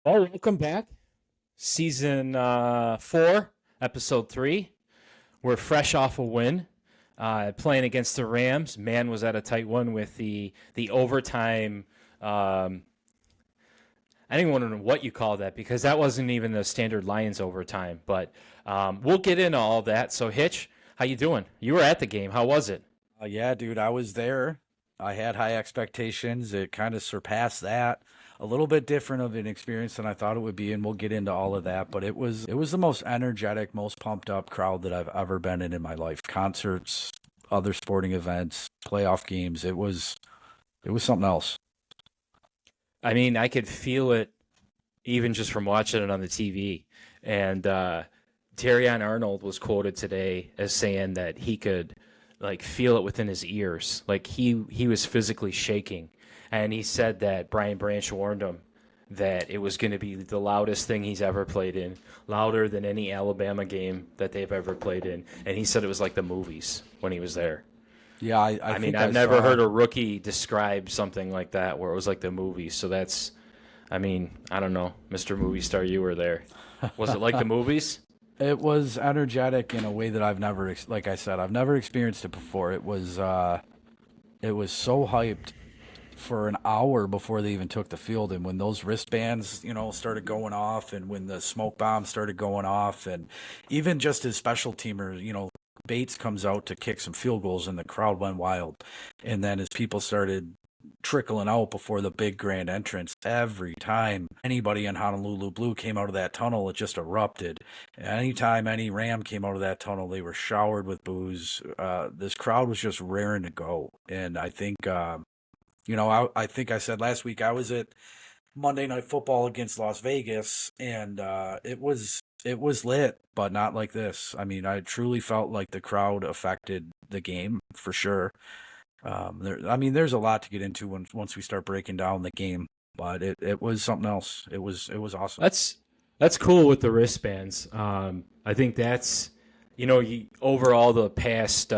Well, welcome back. Season 4, episode 3. We're fresh off a win, playing against the Rams. Man was at a tight one with the overtime. Um, I don't even know what you call that because that wasn't even the standard Lions overtime. But we'll get into all that. So, Hitch, how you doing? You were at the game. How was it? Yeah, dude, I was there. I had high expectations. It kind of surpassed that. A little bit different of an experience than I thought it would be, and we'll get into all of that. But it was the most energetic, most pumped up crowd that I've ever been in my life. Concerts, other sporting events, playoff games. It was something else. I mean, I could feel it even just from watching it on the TV. And Terrion Arnold was quoted today as saying that he could like feel it within his ears, like he was physically shaking. And he said that Brian Branch warned him that it was going to be the loudest thing he's ever played in, louder than any Alabama game that they've ever played in. And he said it was like the movies when he was there. Yeah, I I mean, think I I've never saw. heard a rookie describe something like that where it was like the movies. So that's, I mean, I don't know, Mr. Movie Star, you were there. Was it like the movies? It was energetic in a way that I've never, like I said, I've never experienced it before. It was so hyped for an hour before they even took the field. And when those wristbands, started going off, and when the smoke bombs started going off, and even just as special teamers, Bates comes out to kick some field goals, and the crowd went wild. And then as people started trickling out before the big grand entrance, every time anybody in Honolulu Blue came out of that tunnel, it just erupted. Anytime any Ram came out of that tunnel, they were showered with booze. This crowd was just raring to go. And I think I think I said last week I was at Monday Night Football against Las Vegas, and it was lit, but not like this. I mean, I truly felt like the crowd affected the game for sure. I mean, there's a lot to get into once we start breaking down the game, but it was something else. It was awesome. That's that's cool with the wristbands. I think that's over all the past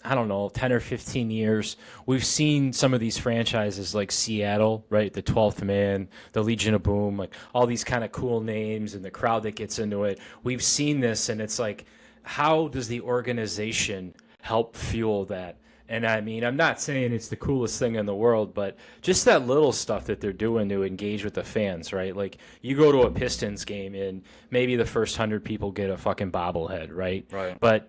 I don't know 10 or 15 years, we've seen some of these franchises like Seattle, right? The 12th Man, the Legion of Boom, like all these kind of cool names and the crowd that gets into it. We've seen this, and it's like, how does the organization help fuel that? And I mean, I'm not saying it's the coolest thing in the world, but just that little stuff that they're doing to engage with the fans, right? Like you go to a Pistons game and maybe the first 100 people get a fucking bobblehead, right? Right. But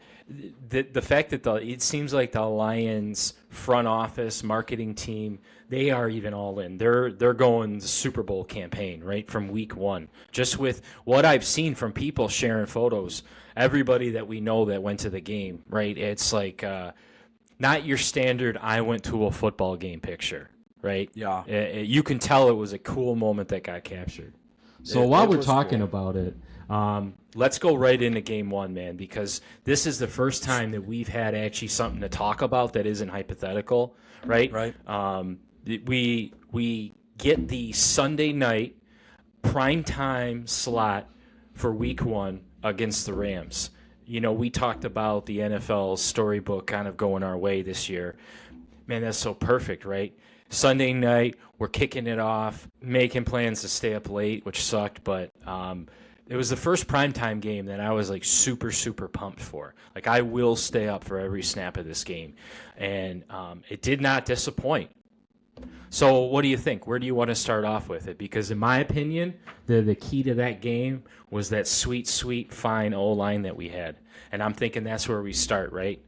the fact that it seems like the Lions front office marketing team, they are even all in. They're going the Super Bowl campaign right from week one. Just with what I've seen from people sharing photos, everybody that we know that went to the game, right? It's like not your standard "I went to a football game" picture, right? Yeah. You can tell it was a cool moment that got captured. So It while it we're was talking cool. about it, let's go right into game one, man, because this is the first time that we've had actually something to talk about that isn't hypothetical, right? Right. We get the Sunday night prime time slot for week one against the Rams. We talked about the NFL storybook kind of going our way this year. Man, that's so perfect, right? Sunday night, we're kicking it off, making plans to stay up late, which sucked, but it was the first primetime game that I was like super, super pumped for. Like, I will stay up for every snap of this game. And it did not disappoint. So, what do you think? Where do you want to start off with it? Because, in my opinion, the key to that game was that sweet, sweet, fine O line that we had. And I'm thinking that's where we start, right?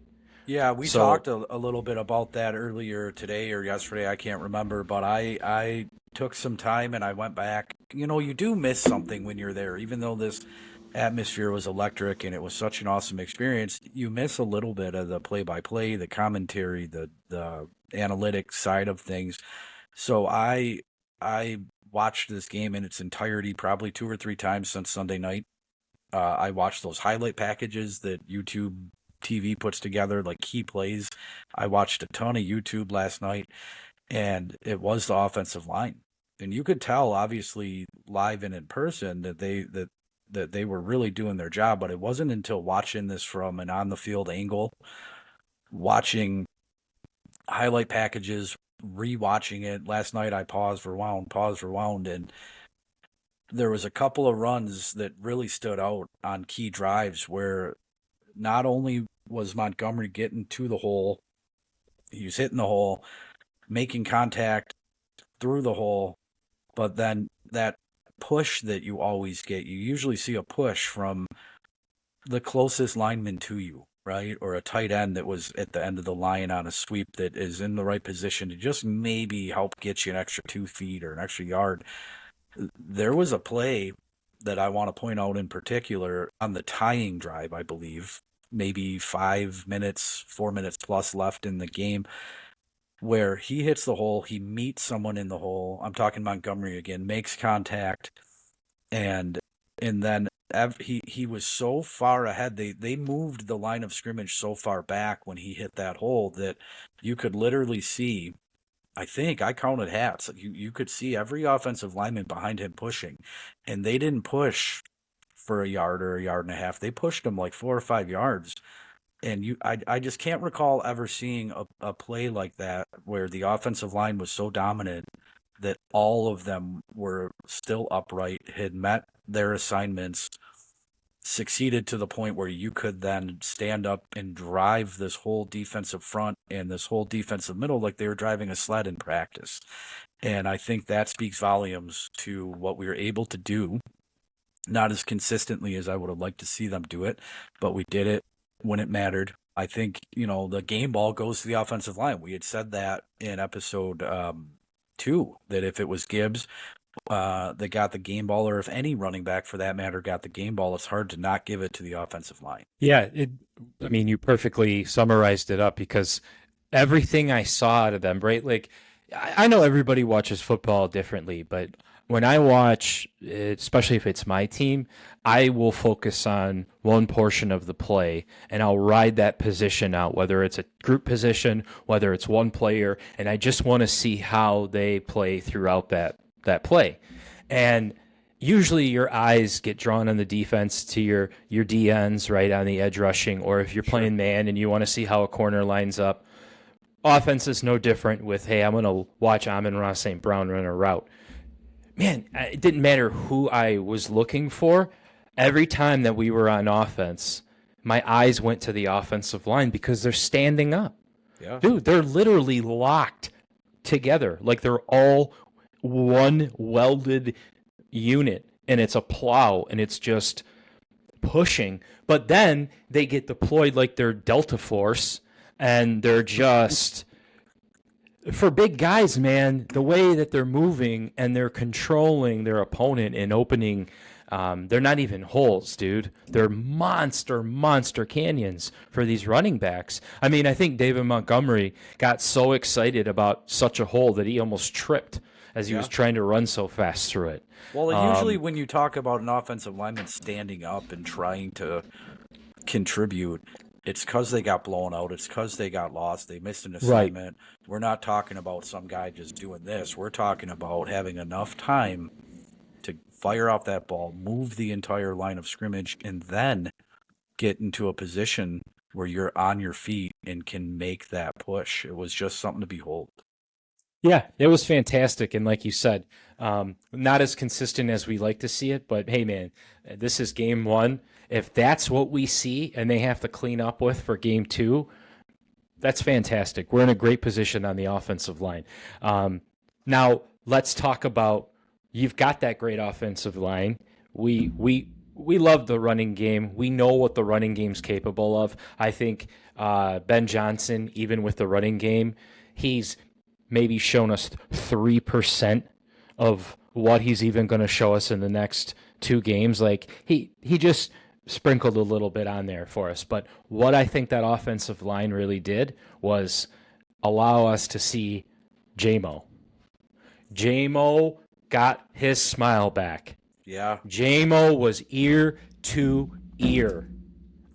Yeah, we So, talked a little bit about that earlier today or yesterday. I can't remember, but I took some time and I went back. You do miss something when you're there, even though this atmosphere was electric and it was such an awesome experience. You miss a little bit of the play-by-play, the commentary, the analytics side of things. So I watched this game in its entirety probably two or three times since Sunday night. I watched those highlight packages that YouTube TV puts together, like key plays. I watched a ton of YouTube last night, and it was the offensive line. And you could tell, obviously, live and in person, that they were really doing their job. But it wasn't until watching this from an on the field angle, watching highlight packages, rewatching it last night. I paused, rewound, and there was a couple of runs that really stood out on key drives where not only was Montgomery getting to the hole, he was hitting the hole, making contact through the hole, but then that push that you always get, you usually see a push from the closest lineman to you, right? Or a tight end that was at the end of the line on a sweep that is in the right position to just maybe help get you an extra 2 feet or an extra yard. There was a play that I want to point out in particular on the tying drive, I believe, maybe 5 minutes, 4 minutes plus left in the game, where he hits the hole, he meets someone in the hole. I'm talking Montgomery again, makes contact, and then he was so far ahead. They moved the line of scrimmage so far back when he hit that hole that you could literally see. I think I counted hats. You could see every offensive lineman behind him pushing, and they didn't push for a yard or a yard and a half. They pushed him like 4 or 5 yards. And I just can't recall ever seeing a play like that where the offensive line was so dominant that all of them were still upright, had met their assignments, succeeded to the point where you could then stand up and drive this whole defensive front and this whole defensive middle like they were driving a sled in practice. And I think that speaks volumes to what we were able to do. Not as consistently as I would have liked to see them do it, but we did it when it mattered. I think, the game ball goes to the offensive line. We had said that in episode 2, that if it was Gibbs that got the game ball, or if any running back for that matter got the game ball, it's hard to not give it to the offensive line. Yeah, I mean, you perfectly summarized it up because everything I saw out of them, right? Like, I know everybody watches football differently, but when I watch, especially if it's my team, I will focus on one portion of the play and I'll ride that position out, whether it's a group position, whether it's one player, and I just want to see how they play throughout that play. And usually your eyes get drawn on the defense to your DNs, right, on the edge rushing, or if you're playing man and you want to see how a corner lines up. Offense is no different with, hey, I'm going to watch Amon-Ra St. Brown run a route. Man, it didn't matter who I was looking for. Every time that we were on offense, my eyes went to the offensive line because they're standing up. Yeah. Dude, they're literally locked together. Like they're all one welded unit, and it's a plow, and it's just pushing. But then they get deployed like they're Delta Force, and they're just... For big guys, man, the way that they're moving and they're controlling their opponent and opening, they're not even holes, dude. They're monster canyons for these running backs. I mean, I think David Montgomery got so excited about such a hole that he almost tripped as he was trying to run so fast through it. Well, usually when you talk about an offensive lineman standing up and trying to contribute, it's because they got blown out. It's because they got lost. They missed an assignment. Right. We're not talking about some guy just doing this. We're talking about having enough time to fire off that ball, move the entire line of scrimmage, and then get into a position where you're on your feet and can make that push. It was just something to behold. Yeah, it was fantastic. And like you said, not as consistent as we like to see it, but hey, man, this is game 1. If that's what we see and they have to clean up with for game 2, that's fantastic. We're in a great position on the offensive line. Now, let's talk about, you've got that great offensive line. We love the running game. We know what the running game's capable of. I think Ben Johnson, even with the running game, he's maybe shown us 3% of what he's even going to show us in the next 2 games. Like he just sprinkled a little bit on there for us. But what I think that offensive line really did was allow us to see J-Mo. J-Mo got his smile back. Yeah. J-Mo was ear to ear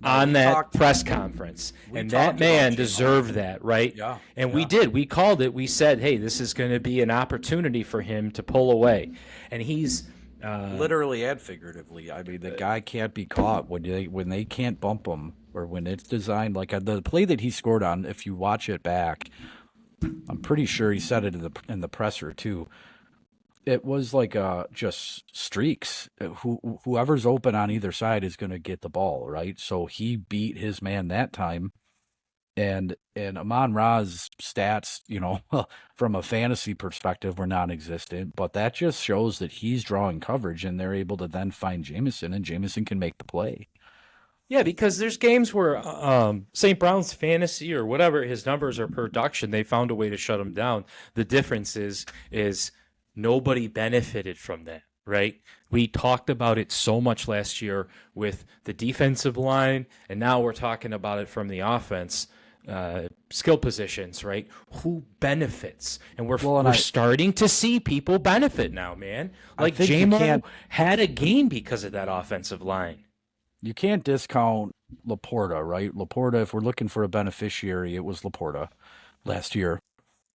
on that press conference. And that man deserved that, right? Yeah. And we did. We called it. We said, hey, this is going to be an opportunity for him to pull away. And he's... literally and figuratively. I mean, the guy can't be caught when they can't bump him, or when it's designed like the play that he scored on. If you watch it back, I'm pretty sure he said it in the presser too. it was like just streaks. Whoever's open on either side is going to get the ball, right? So he beat his man that time, and Amon Ra's stats, from a fantasy perspective, were non-existent. But that just shows that he's drawing coverage, and they're able to then find Jameson, and Jameson can make the play. Yeah, because there's games where St. Brown's fantasy or whatever his numbers or production, they found a way to shut him down. The difference is nobody benefited from that, right? We talked about it so much last year with the defensive line, and now we're talking about it from the offense. Skill positions, right? Who benefits? And we're starting to see people benefit now, man. Like J-Mo had a game because of that offensive line. You can't discount Laporta, right? Laporta, if we're looking for a beneficiary, it was Laporta last year.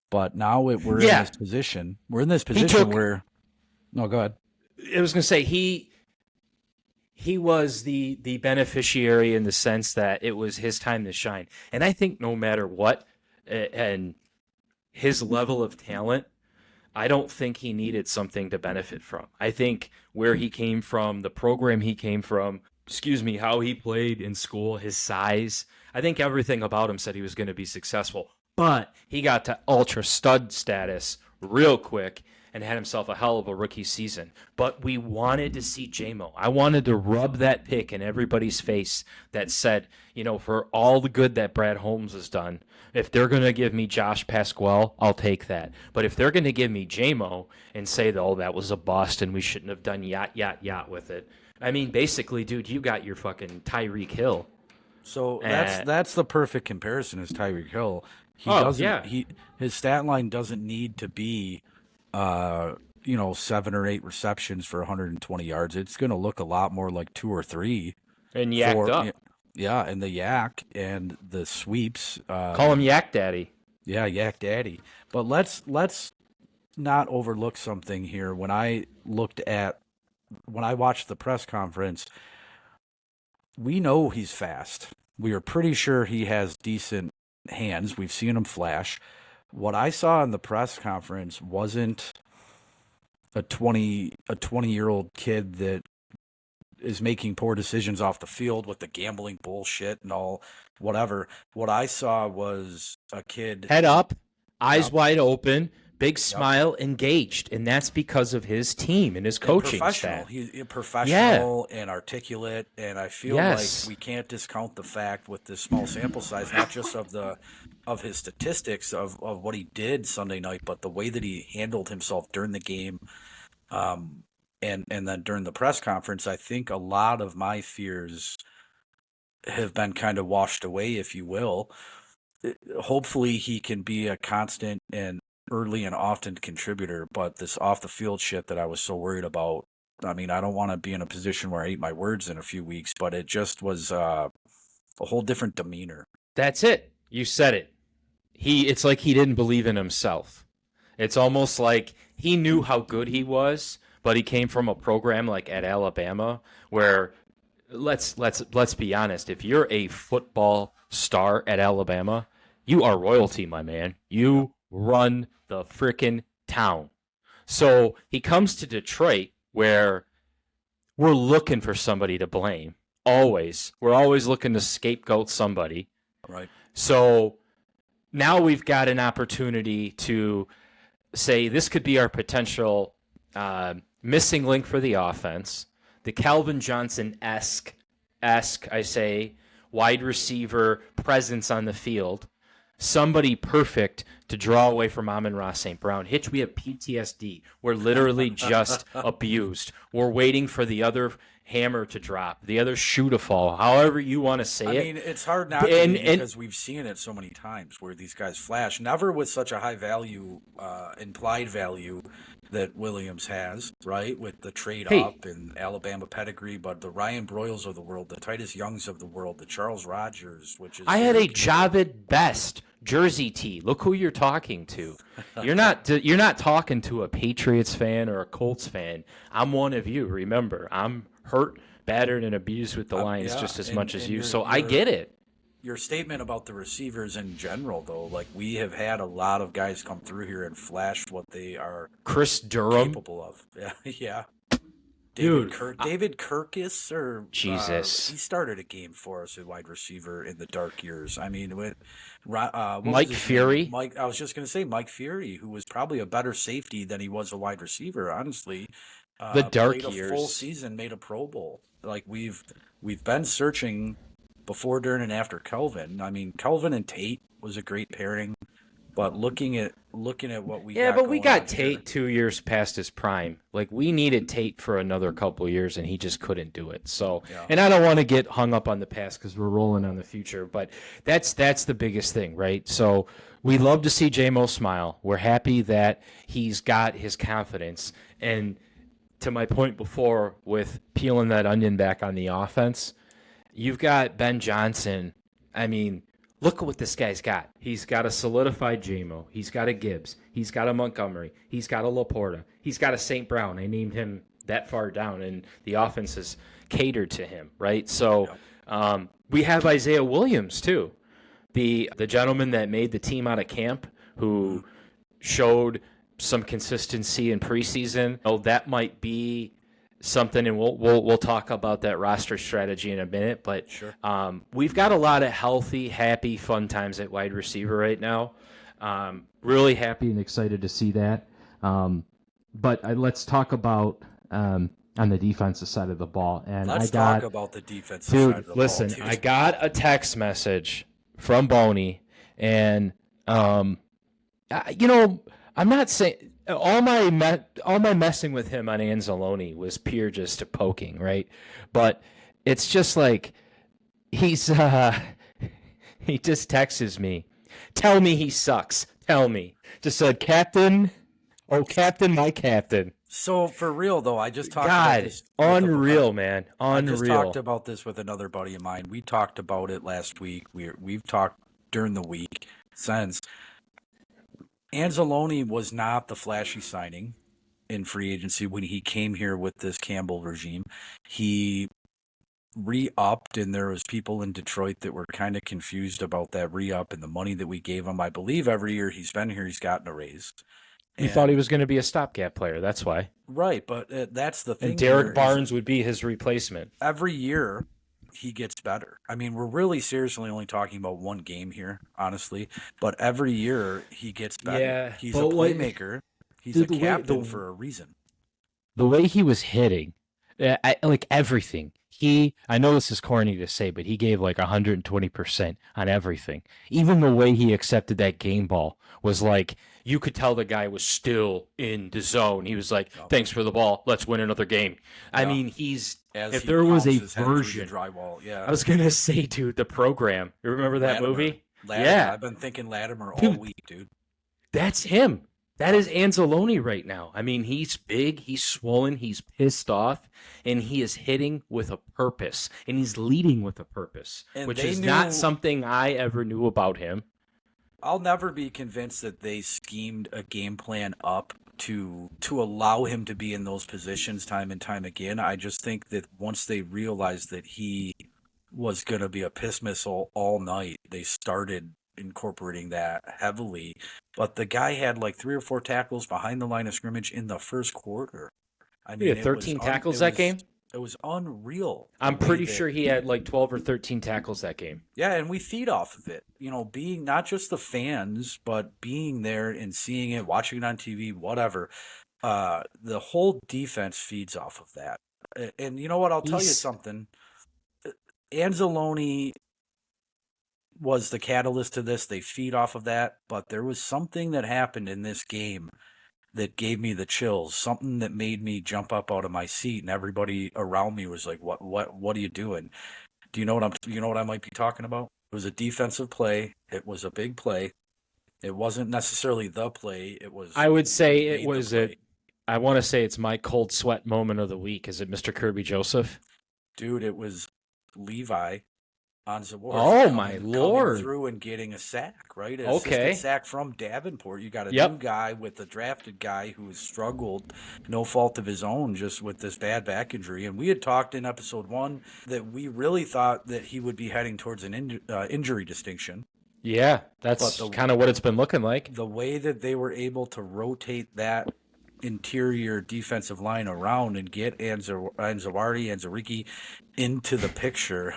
But now we're in this position. We're in this position where. No, go ahead. I was going to say he was the beneficiary in the sense that it was his time to shine. And I think no matter what, and his level of talent, I don't think he needed something to benefit from. I think where he came from, the program he came from, how he played in school, his size, I think everything about him said he was going to be successful. But he got to ultra stud status real quick and had himself a hell of a rookie season. But we wanted to see J-Mo. I wanted to rub that pick in everybody's face that said, for all the good that Brad Holmes has done, if they're going to give me Josh Pasquale, I'll take that. But if they're going to give me J-Mo and say, oh, that was a bust and we shouldn't have done yacht with it. I mean, basically, dude, you got your fucking Tyreek Hill. So that's the perfect comparison is Tyreek Hill. His stat line doesn't need to be 7 or 8 receptions for 120 yards. It's going to look a lot more like 2 or 3. And yacked up. Yeah, and the yak and the sweeps. Call him Yak Daddy. Yeah, Yak Daddy. But let's not overlook something here. When I watched the press conference, we know he's fast. We are pretty sure he has decent hands. We've seen him flash. What I saw in the press conference wasn't a 20-year-old kid that is making poor decisions off the field with the gambling bullshit and all whatever. What I saw was a kid head up, eyes wide open, big smile, engaged, and that's because of his team and his coaching staff. He's professional and articulate, and I feel like we can't discount the fact with this small sample size, not just of his statistics of what he did Sunday night, but the way that he handled himself during the game, and then during the press conference. I think a lot of my fears have been kind of washed away, if you will. Hopefully, he can be a constant and early and often contributor, but this off the field shit that I was so worried about, I mean, I don't want to be in a position where I eat my words in a few weeks, but it just was a whole different demeanor. That's it. You said it. It's like he didn't believe in himself. It's almost like he knew how good he was, but he came from a program like at Alabama where let's be honest, if you're a football star at Alabama, you are royalty, my man. You run the frickin' town. So he comes to Detroit where we're looking for somebody to blame. Always. We're always looking to scapegoat somebody. Right. So now we've got an opportunity to say this could be our potential missing link for the offense. The Calvin Johnson-esque, I say, wide receiver presence on the field. Somebody perfect to draw away from Amon-Ra St. Brown. Hitch, we have PTSD. We're literally just abused. We're waiting for the other hammer to drop, the other shoe to fall, however you want to say it. I mean, it's hard not to because we've seen it so many times where these guys flash, never with such a high value, implied value that Williams has, right, with the trade up and Alabama pedigree, but the Ryan Broyles of the world, the Titus Youngs of the world, the Charles Rogers, which is... I had a Javid Best jersey tee. Look who you're talking to. You're not talking to a Patriots fan or a Colts fan. I'm one of you. Remember, I'm hurt, battered, and abused with the Lions just as much as you. So I get it. your statement about the receivers in general, though, like we have had a lot of guys come through here and flash what they are Chris Durham, capable of. Yeah, yeah. dude. David Kirkus, or Jesus. he started a game for us at wide receiver in the dark years. I mean, what was Mike his Fury. name? Mike. I was just going to say Mike Fury, who was probably a better safety than he was a wide receiver. Honestly, The dark played a years. full season, made a Pro Bowl. Like we've been searching before, during, and after Kelvin. I mean, Kelvin and Tate was a great pairing. But looking at what we Yeah, got but we going got on Tate here, 2 years past his prime. Like, we needed Tate for another couple of years, and he just couldn't do it. So, Yeah. and I don't want to get hung up on the past because we're rolling on the future, but that's the biggest thing, right? So we love to see J-Mo smile. We're happy that he's got his confidence. And to my point before with peeling that onion back on the offense, you've got Ben Johnson. I mean, look at what this guy's got. He's got a solidified J-Mo. He's got a Gibbs. He's got a Montgomery. He's got a Laporta. He's got a St. Brown. I named him that far down, and the offense is catered to him, right? So we have Isaiah Williams, too, the gentleman that made the team out of camp, who showed some consistency in preseason. Oh, that might be something, and we'll talk about that roster strategy in a minute. But Sure. We've got a lot of healthy, happy, fun times at wide receiver right now. Really happy and excited to see that. But let's talk about on the defensive side of the ball. And let's talk about the defensive side of the listen, ball. Dude, I got a text message from Boney, and I'm not saying all my messing with him on Anzalone was pure just poking, right? But it's just like he's he just texts me, tell me he sucks, tell me. Just said, Captain, oh Captain, my Captain. So for real though, I just talked about this. Unreal, man, unreal. I just talked about this with another buddy of mine. We talked about it last week. We've talked during the week since. Anzalone was not the flashy signing in free agency when he came here with this Campbell regime. He re-upped, and there was people in Detroit that were kind of confused about that re-up and the money that we gave him. I believe every year he's been here, he's gotten a raise. We thought he was going to be a stopgap player. That's why. Right, but that's the thing. And Derek Barnes would be his replacement. Every year he gets better. I mean, we're really seriously only talking about one game here, honestly. But every year he gets better. Yeah, he's a playmaker. He's a captain for a reason. The way he was hitting, like everything. I know this is corny to say, but he gave like 120% on everything. Even the way he accepted that game ball was like, you could tell the guy was still in the zone. He was like, thanks for the ball. Let's win another game. Yeah. I mean, if there was a version, drywall, yeah. I was going to say, dude, the program. You remember that movie? Latimer. Yeah. I've been thinking Latimer all week, dude. That's him. That is Anzalone right now. I mean, he's big, he's swollen, he's pissed off, and he is hitting with a purpose, and he's leading with a purpose, which is not something I ever knew about him. I'll never be convinced that they schemed a game plan up to allow him to be in those positions time and time again. I just think that once they realized that he was going to be a piss missile all night, they started incorporating that heavily. But the guy had like 3 or 4 tackles behind the line of scrimmage in the first quarter. I mean, he had 13 tackles that game? It was unreal. I'm pretty sure he had like 12 or 13 tackles that game. Yeah, and we feed off of it. You know, being not just the fans, but being there and seeing it, watching it on TV, whatever. The whole defense feeds off of that. And you know what? I'll tell you something. Anzalone was the catalyst to this. They feed off of that. But there was something that happened in this game that gave me the chills, something that made me jump up out of my seat, and everybody around me was like, what are you doing? Do you know what I might be talking about? It was a defensive play. It was a big play. It wasn't necessarily the play. It was. I would say it was I want to say it's my cold sweat moment of the week. Is it Mr. Kirby Joseph? Dude, it was Levi on Zaborski Oh my coming Lord. through and getting a sack, right? An Okay. assisted sack from Davenport. You got a Yep. new guy with a drafted guy who has struggled, no fault of his own, just with this bad back injury. And we had talked in episode 1 that we really thought that he would be heading towards an injury distinction. Yeah, that's kind of what it's been looking like. The way that they were able to rotate that interior defensive line around and get Anzariki into the picture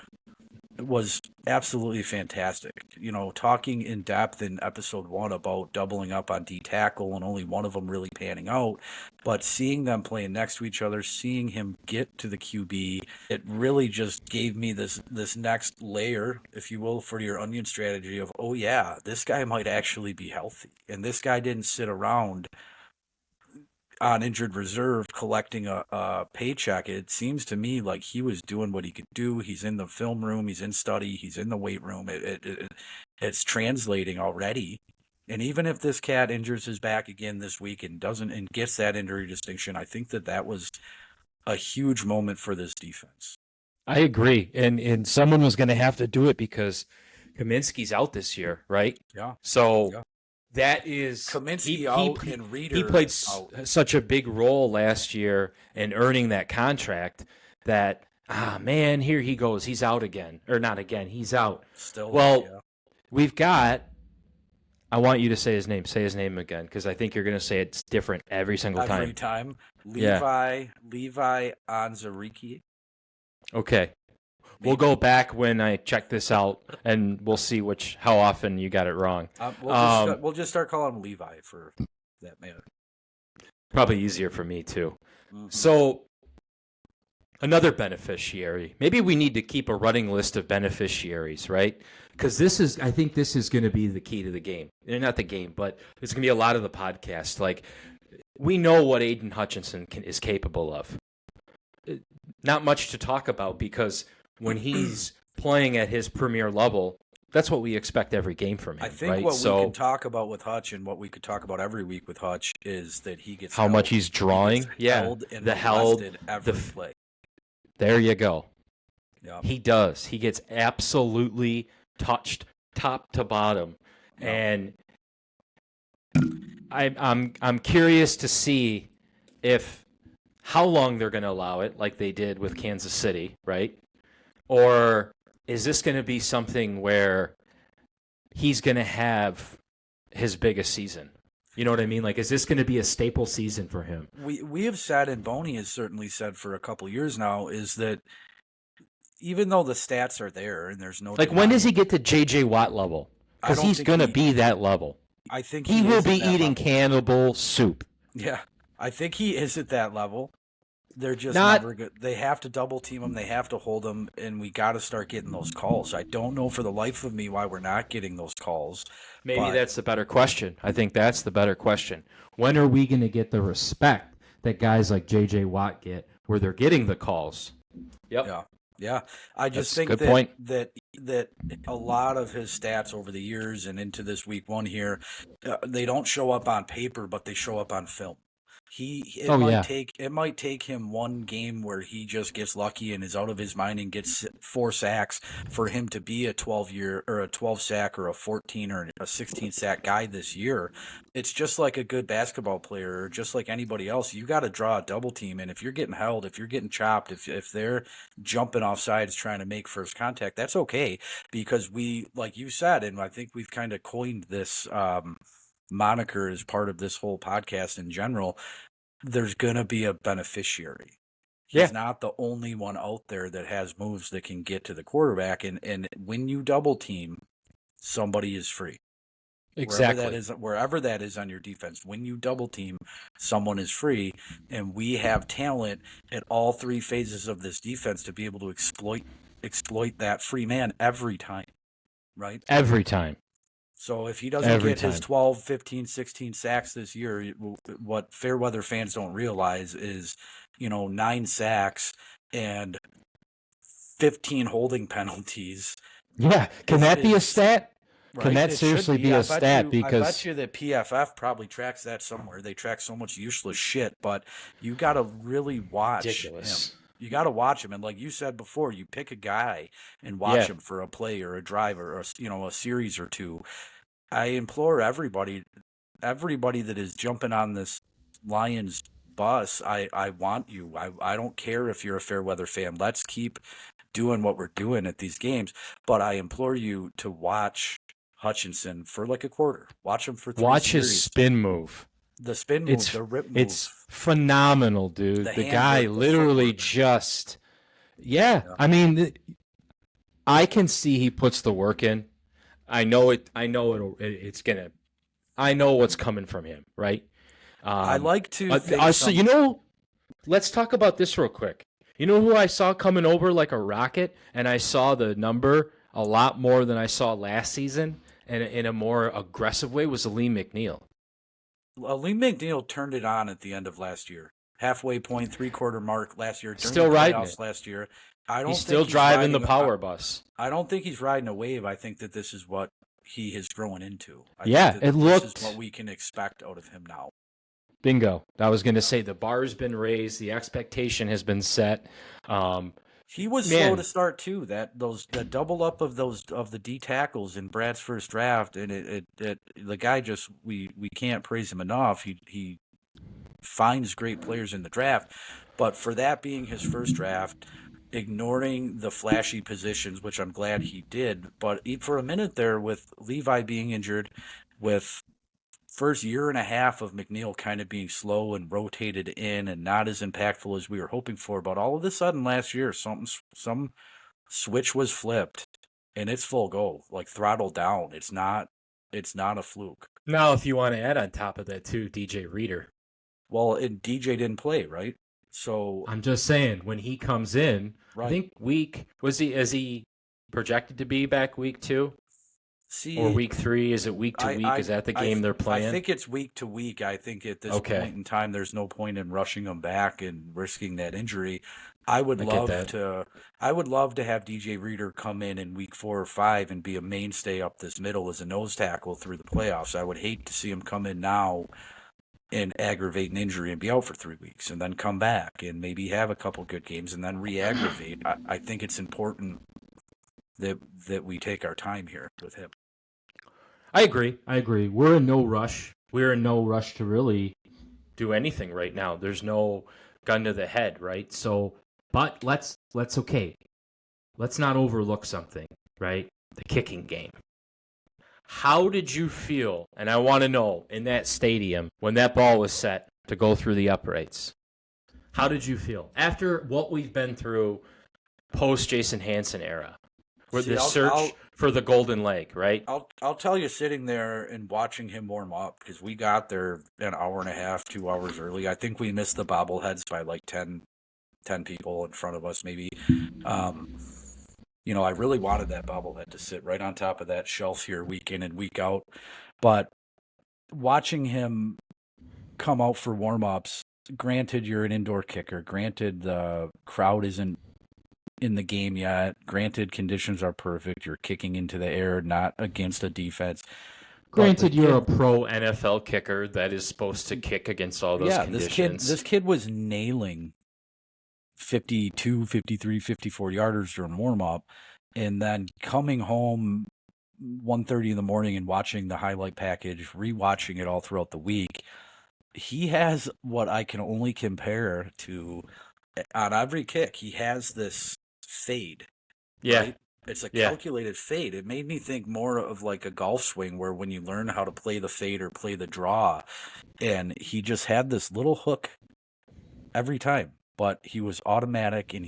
was absolutely fantastic. You know, talking in depth in episode 1 about doubling up on D tackle and only one of them really panning out, but seeing them playing next to each other, seeing him get to the QB, it really just gave me this next layer, if you will, for your onion strategy of, oh yeah, this guy might actually be healthy. And this guy didn't sit around on injured reserve collecting a paycheck. It seems to me like he was doing what he could do. He's in the film room, he's in study, he's in the weight room. It's translating already. And even if this cat injures his back again this week and gets that injury distinction, I think that was a huge moment for this defense. I agree. And someone was going to have to do it because Kaminsky's out this year, right? Yeah. So Yeah. that is Kaminsky out and Reeder he played out. Such a big role last year in earning that contract that man, here he goes, he's out again, or not again, he's out. Still, well, yeah. We've got. I want you to say his name. Say his name again because I think you're going to say it's different every single time. Every time, Levi Anzariki. Okay. We'll go back when I check this out, and we'll see how often you got it wrong. We'll just start calling him Levi for that matter. Probably easier for me, too. Mm-hmm. So, another beneficiary. Maybe we need to keep a running list of beneficiaries, right? Because I think this is going to be the key to the game. Not the game, but it's going to be a lot of the podcast. Like, we know what Aiden Hutchinson is capable of. Not much to talk about because when he's playing at his premier level, that's what we expect every game from him. I think right? what we can talk about with Hutch and what we could talk about every week with Hutch is that he gets how much he's drawing. Held and molested every play. There you go. Yep. He does. He gets absolutely touched top to bottom, and I'm curious to see how long they're going to allow it, like they did with Kansas City, right? Or is this going to be something where he's going to have his biggest season? You know what I mean? Like, is this going to be a staple season for him? We have said, and Boney has certainly said for a couple of years now, is that even though the stats are there and there's no when does he get to J.J. Watt level? Because he's going to be that level. I think he will be eating cannibal soup. Yeah, I think he is at that level. They're just never good. They have to double team him. They have to hold him, and we got to start getting those calls. I don't know for the life of me why we're not getting those calls. Maybe that's the better question. I think that's the better question. When are we going to get the respect that guys like J.J. Watt get where they're getting the calls? Yep. Yeah. I just think that a lot of his stats over the years and into this week 1 here, they don't show up on paper, but they show up on film. It might take him one game where he just gets lucky and is out of his mind and gets 4 sacks for him to be a 12 sack or a 14 or a 16 sack guy this year. It's just like a good basketball player, or just like anybody else. You got to draw a double team, and if you're getting held, if you're getting chopped, if they're jumping off sides trying to make first contact, that's okay, because we, like you said, and I think we've kind of coined this moniker as part of this whole podcast in general, there's going to be a beneficiary. He's not the only one out there that has moves that can get to the quarterback. And when you double team, somebody is free. Exactly. Wherever that is on your defense, when you double team, someone is free. And we have talent at all 3 phases of this defense to be able to exploit that free man every time. Right? Every time. So if he doesn't get his 12, 15, 16 sacks this year, what Fairweather fans don't realize is, 9 sacks and 15 holding penalties. Yeah. Can that be a stat? Right? Can that seriously be a stat? Because I bet you that PFF probably tracks that somewhere. They track so much useless shit, but you got to really watch him. You got to watch him, and like you said before, you pick a guy and watch Yeah. him for a play or a drive or a series or two. I implore everybody that is jumping on this Lions bus. I want you. I don't care if you're a fair weather fan. Let's keep doing what we're doing at these games. But I implore you to watch Hutchinson for like a quarter. Watch him for three Watch his series. spin move. The spin move, It's the rip move, it's phenomenal, dude. the The guy handwork, the literally footwork. just yeah. Yeah. I mean, I can see he puts the work in. I know it. I know it's gonna. I know what's coming from him, right? I like to think So you know, let's talk about this real quick. You know who I saw coming over like a rocket, and I saw the number a lot more than I saw last season, and in a more aggressive way was Lee McNeil. Lee McNeil turned it on at the end of last year. Halfway point, 3/4 mark last year during Still the riding playoffs it. last year. I don't He's think still he's driving the riding power bus. I don't think he's riding a wave. I think that this is what he has grown into. I Yeah, think that it this looked is what we can expect out of him now. bingo. I was going to say the bar's been raised, the expectation has been set. He was slow to start too. The double up of the D tackles in Brad's first draft, and it the guy just we can't praise him enough. He finds great players in the draft, but for that being his first draft, ignoring the flashy positions, which I'm glad he did, but for a minute there with Levi being injured, with first year and a half of McNeil kind of being slow and rotated in and not as impactful as we were hoping for, but all of a sudden last year some switch was flipped and it's full go, like throttle down. It's not a fluke. Now, if you want to add on top of that too, DJ Reader. Well, and DJ didn't play, right? So I'm just saying when he comes in, right. I think is he projected to be back week 2? Or week 3? Is it week to week? Is that the game they're playing? I think it's week to week. I think at this point in time, there's no point in rushing him back and risking that injury. I would love to have DJ Reader come in week 4 or 5 and be a mainstay up this middle as a nose tackle through the playoffs. I would hate to see him come in now and aggravate an injury and be out for 3 weeks and then come back and maybe have a couple good games and then re-aggravate. I think it's important that we take our time here with him. I agree. We're in no rush. We're in no rush to really do anything right now. There's no gun to the head, right? So, but let's not overlook something, right? The kicking game. How did you feel? And I want to know in that stadium when that ball was set to go through the uprights. How did you feel after what we've been through post Jason Hansen era? For the search for the golden leg, right? I'll tell you, sitting there and watching him warm up, because we got there an hour and a half, 2 hours early. I think we missed the bobbleheads by like 10 people in front of us, maybe. I really wanted that bobblehead to sit right on top of that shelf here week in and week out. But watching him come out for warm-ups, granted you're an indoor kicker, granted the crowd isn't in the game yet. Granted, conditions are perfect. You're kicking into the air, not against a defense. Granted, you're a pro NFL kicker that is supposed to kick against all those conditions. This kid was nailing 52, 53, 54 yarders during warm-up, and then coming home 1:30 in the morning and watching the highlight package, rewatching it all throughout the week. He has what I can only compare to on every kick. He has this fade. Yeah. Right? It's a calculated fade. It made me think more of like a golf swing where when you learn how to play the fade or play the draw, and he just had this little hook every time, but he was automatic and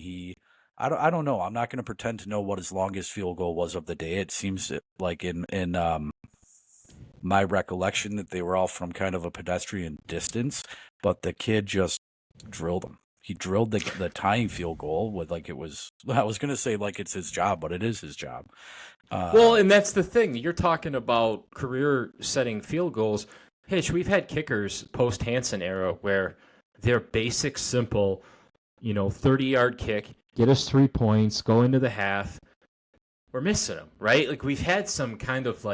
I don't know. I'm not going to pretend to know what his longest field goal was of the day. It seems like in my recollection that they were all from kind of a pedestrian distance, but the kid just drilled him. He drilled the tying field goal with I was going to say like it's his job, but it is his job. Well, and that's the thing. You're talking about career-setting field goals. Hitch, we've had kickers post-Hansen era where they're basic, simple, 30-yard kick, get us 3 points, go into the half. We're missing them, right? Like we've had some kind of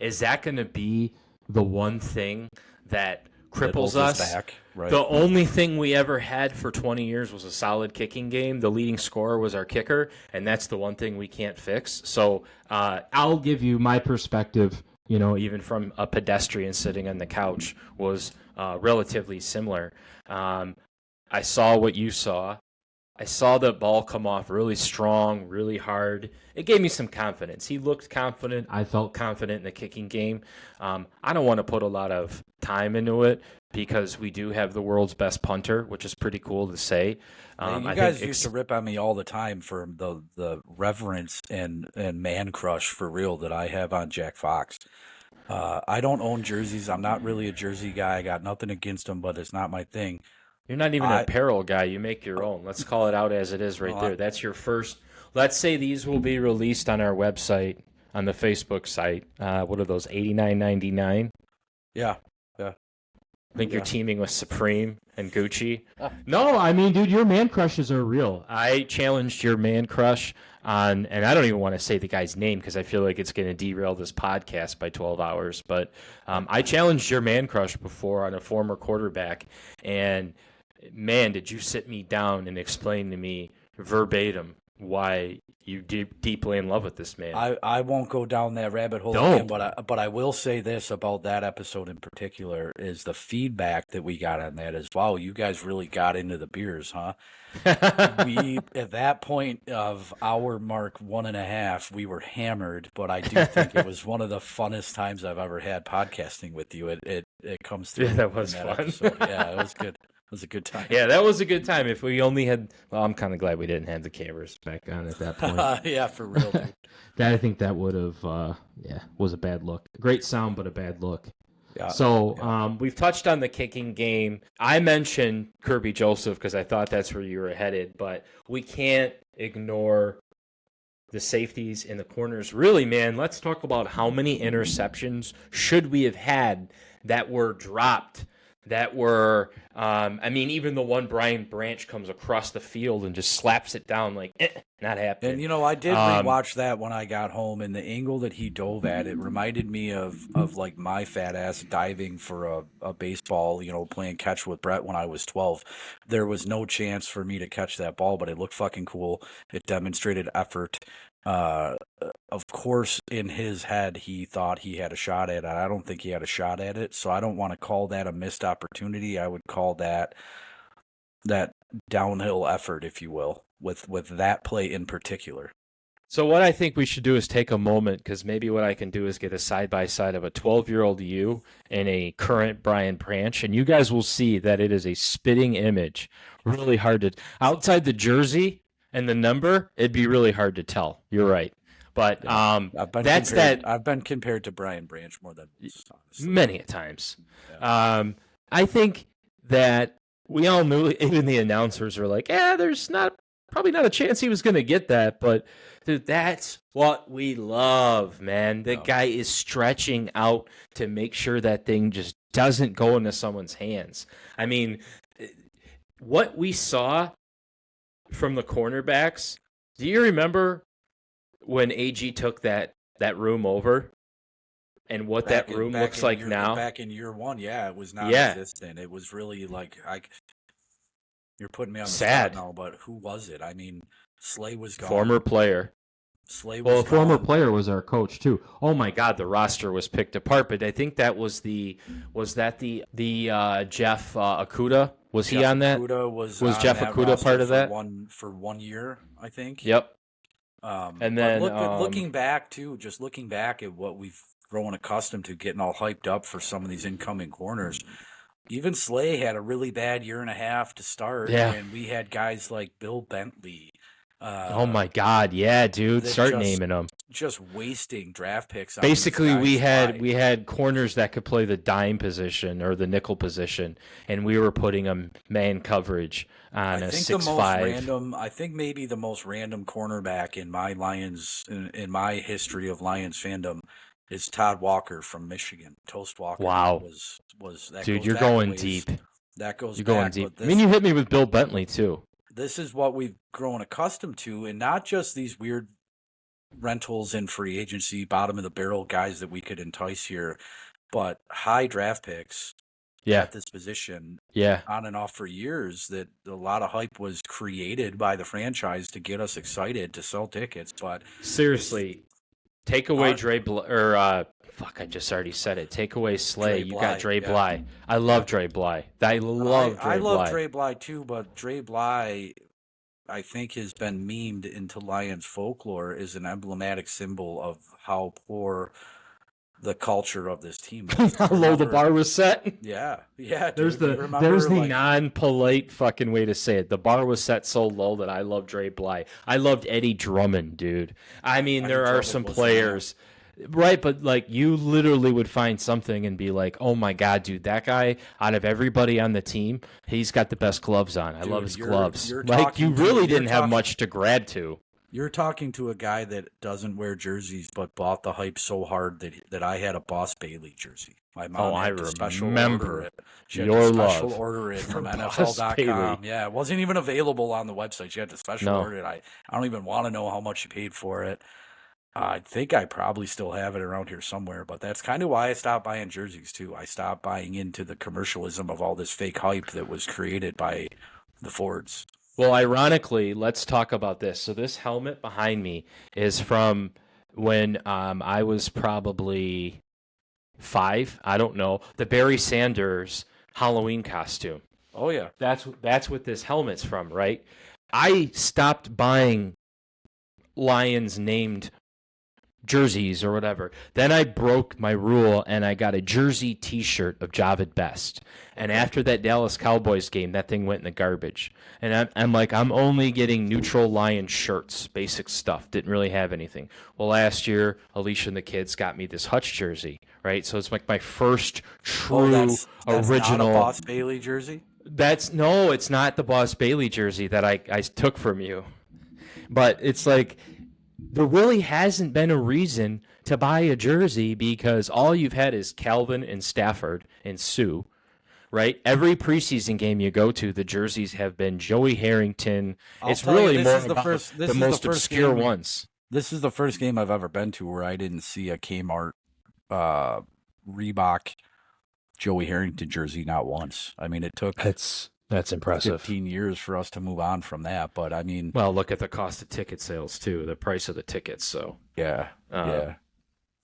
is that going to be the one thing that cripples holds us. back. Right. The only thing we ever had for 20 years was a solid kicking game. The leading scorer was our kicker, and that's the one thing we can't fix. So I'll give you my perspective, even from a pedestrian sitting on the couch, was relatively similar. I saw what you saw. I saw the ball come off really strong, really hard. It gave me some confidence. He looked confident. I felt confident in the kicking game. I don't want to put a lot of time into it because we do have the world's best punter, which is pretty cool to say. You guys used to rip on me all the time for the reverence and man crush for real that I have on Jack Fox. I don't own jerseys. I'm not really a jersey guy. I got nothing against them, but it's not my thing. You're not even an apparel guy. You make your own. Let's call it out as it is right there. That's your first. Let's say these will be released on our website, on the Facebook site. What are those, $89.99? Yeah. I think you're teaming with Supreme and Gucci. No, I mean, dude, your man crushes are real. I challenged your man crush on, and I don't even want to say the guy's name because I feel like it's going to derail this podcast by 12 hours. But I challenged your man crush before on a former quarterback, and man, did you sit me down and explain to me verbatim why you deeply in love with this man. I won't go down that rabbit hole again, but I will say this about that episode in particular is the feedback that we got on that is, wow, you guys really got into the beers, huh? We at that point of our mark 1.5, we were hammered, but I do think it was one of the funnest times I've ever had podcasting with you. It comes through. Yeah, that was fun. Episode. Yeah, it was good. It was a good time. Yeah, that was a good time. If we only had, well, I'm kind of glad we didn't have the cameras back on at that point. Yeah, for real, dude. I think that would have, was a bad look. Great sound, but a bad look. Yeah. So we've touched on the kicking game. I mentioned Kirby Joseph because I thought that's where you were headed, but we can't ignore the safeties in the corners. Really, man, let's talk about how many interceptions should we have had that were dropped. That were, even the one Brian Branch comes across the field and just slaps it down like, not happening. And, I did rewatch that when I got home, and the angle that he dove at, it reminded me of like my fat ass diving for a baseball, playing catch with Brett when I was 12. There was no chance for me to catch that ball, but it looked fucking cool. It demonstrated effort. Of course, in his head, he thought he had a shot at it. I don't think he had a shot at it, so I don't want to call that a missed opportunity. I would call that downhill effort, if you will, with that play in particular. So what I think we should do is take a moment, because maybe what I can do is get a side-by-side of a 12-year-old you and a current Brian Branch, and you guys will see that it is a spitting image. Really hard to... Outside the jersey and the number, it'd be really hard to tell. You're right. But I've been compared to Brian Branch more than once, honestly. Many times. Yeah. I think that we all knew, even the announcers were like, there's probably not a chance he was going to get that. But, dude, that's what we love, man. The guy is stretching out to make sure that thing just doesn't go into someone's hands. I mean, what we saw from the cornerbacks, do you remember when AG took that room over and what that room looks like now? Back in year one, it was non-existent. It was really like, you're putting me on the spot now, but who was it? I mean, Slay was gone. Former player. Slay was gone. Former player was our coach too. Oh my God, the roster was picked apart. But I think that was Jeff Okuda? Was he on that? Was Jeff Okuda part of that? For 1 year, I think. Yep. And then looking back at what we've grown accustomed to, getting all hyped up for some of these incoming corners. Even Slay had a really bad 1.5 to start, and we had guys like Bill Bentley. Oh my God, yeah, dude! Start naming them. Just wasting draft picks. Basically, we had corners that could play the dime position or the nickel position, and we were putting them man coverage on a 6'5". I think maybe the most random cornerback in my Lions in my history of Lions fandom is Todd Walker from Michigan. Toast Walker. Wow. Was that? Dude, you're going deep. That goes. You're going deep. You hit me with Bill Bentley too. This is what we've grown accustomed to, and not just these weird rentals in free agency, bottom of the barrel guys that we could entice here, but high draft picks Yeah. at this position Yeah. on and off for years, that a lot of hype was created by the franchise to get us excited to sell tickets. But Seriously, take away Our, Dre Bly, fuck, I just already said it. Take away Slay. Dre You got Bly, Dre yeah. Bly. I love Dre Bly. I love I Dre love Bly. Dre Bly too, but Dre Bly, I think, has been memed into Lions folklore as an emblematic symbol of how poor the culture of this team was. How low the bar was set. Yeah, dude. There's You remember, the non-polite fucking way to say it. The bar was set so low that I love Dre Bly. I loved Eddie Drummond, dude. I mean, Eddie there are Drummond some was players, right? But like, you literally would find something and be like, "Oh my god, dude, that guy out of everybody on the team, he's got the best gloves on. I love his gloves." Like, you really didn't have much to grab to. You're talking to a guy that doesn't wear jerseys, but bought the hype so hard that I had a Boss Bailey jersey. My mom had to special order it. She had to special order it from NFL.com. Yeah, it wasn't even available on the website. She had to special order it. I don't even want to know how much she paid for it. I think I probably still have it around here somewhere, but that's kind of why I stopped buying jerseys too. I stopped buying into the commercialism of all this fake hype that was created by the Fords. Well, ironically, let's talk about this. So this helmet behind me is from when I was probably 5. I don't know. The Barry Sanders Halloween costume. Oh yeah, that's what this helmet's from, right? I stopped buying Lions named jerseys or whatever. Then I broke my rule and I got a jersey T-shirt of Javid Best. And after that Dallas Cowboys game, that thing went in the garbage. And I'm like, I'm only getting neutral Lion shirts, basic stuff. Didn't really have anything. Well, last year, Alicia and the kids got me this Hutch jersey, right? So it's like my first true that's original. Not a Boss Bailey jersey? No, it's not the Boss Bailey jersey that I took from you. But it's like, there really hasn't been a reason to buy a jersey because all you've had is Calvin and Stafford and Sue, right? Every preseason game you go to, the jerseys have been Joey Harrington. It's really more about the most obscure ones. This is the first game I've ever been to where I didn't see a Kmart Reebok Joey Harrington jersey not once. I mean, it took... That's impressive. 15 years for us to move on from that, but I mean... Well, look at the cost of ticket sales, too, the price of the tickets, so... Yeah.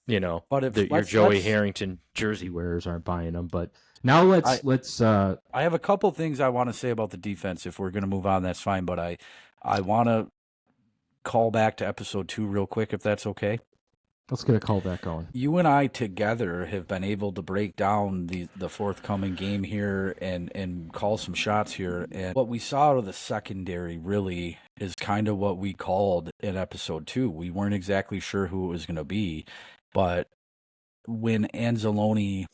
You know, but your Joey Harrington jersey wearers aren't buying them, but now let's... I have a couple things I want to say about the defense. If we're going to move on, that's fine, but I want to call back to episode 2 real quick, if that's okay. Let's get a call back going. You and I together have been able to break down the forthcoming game here and call some shots here. And what we saw out of the secondary really is kind of what we called in episode 2. We weren't exactly sure who it was going to be, but when Anzalone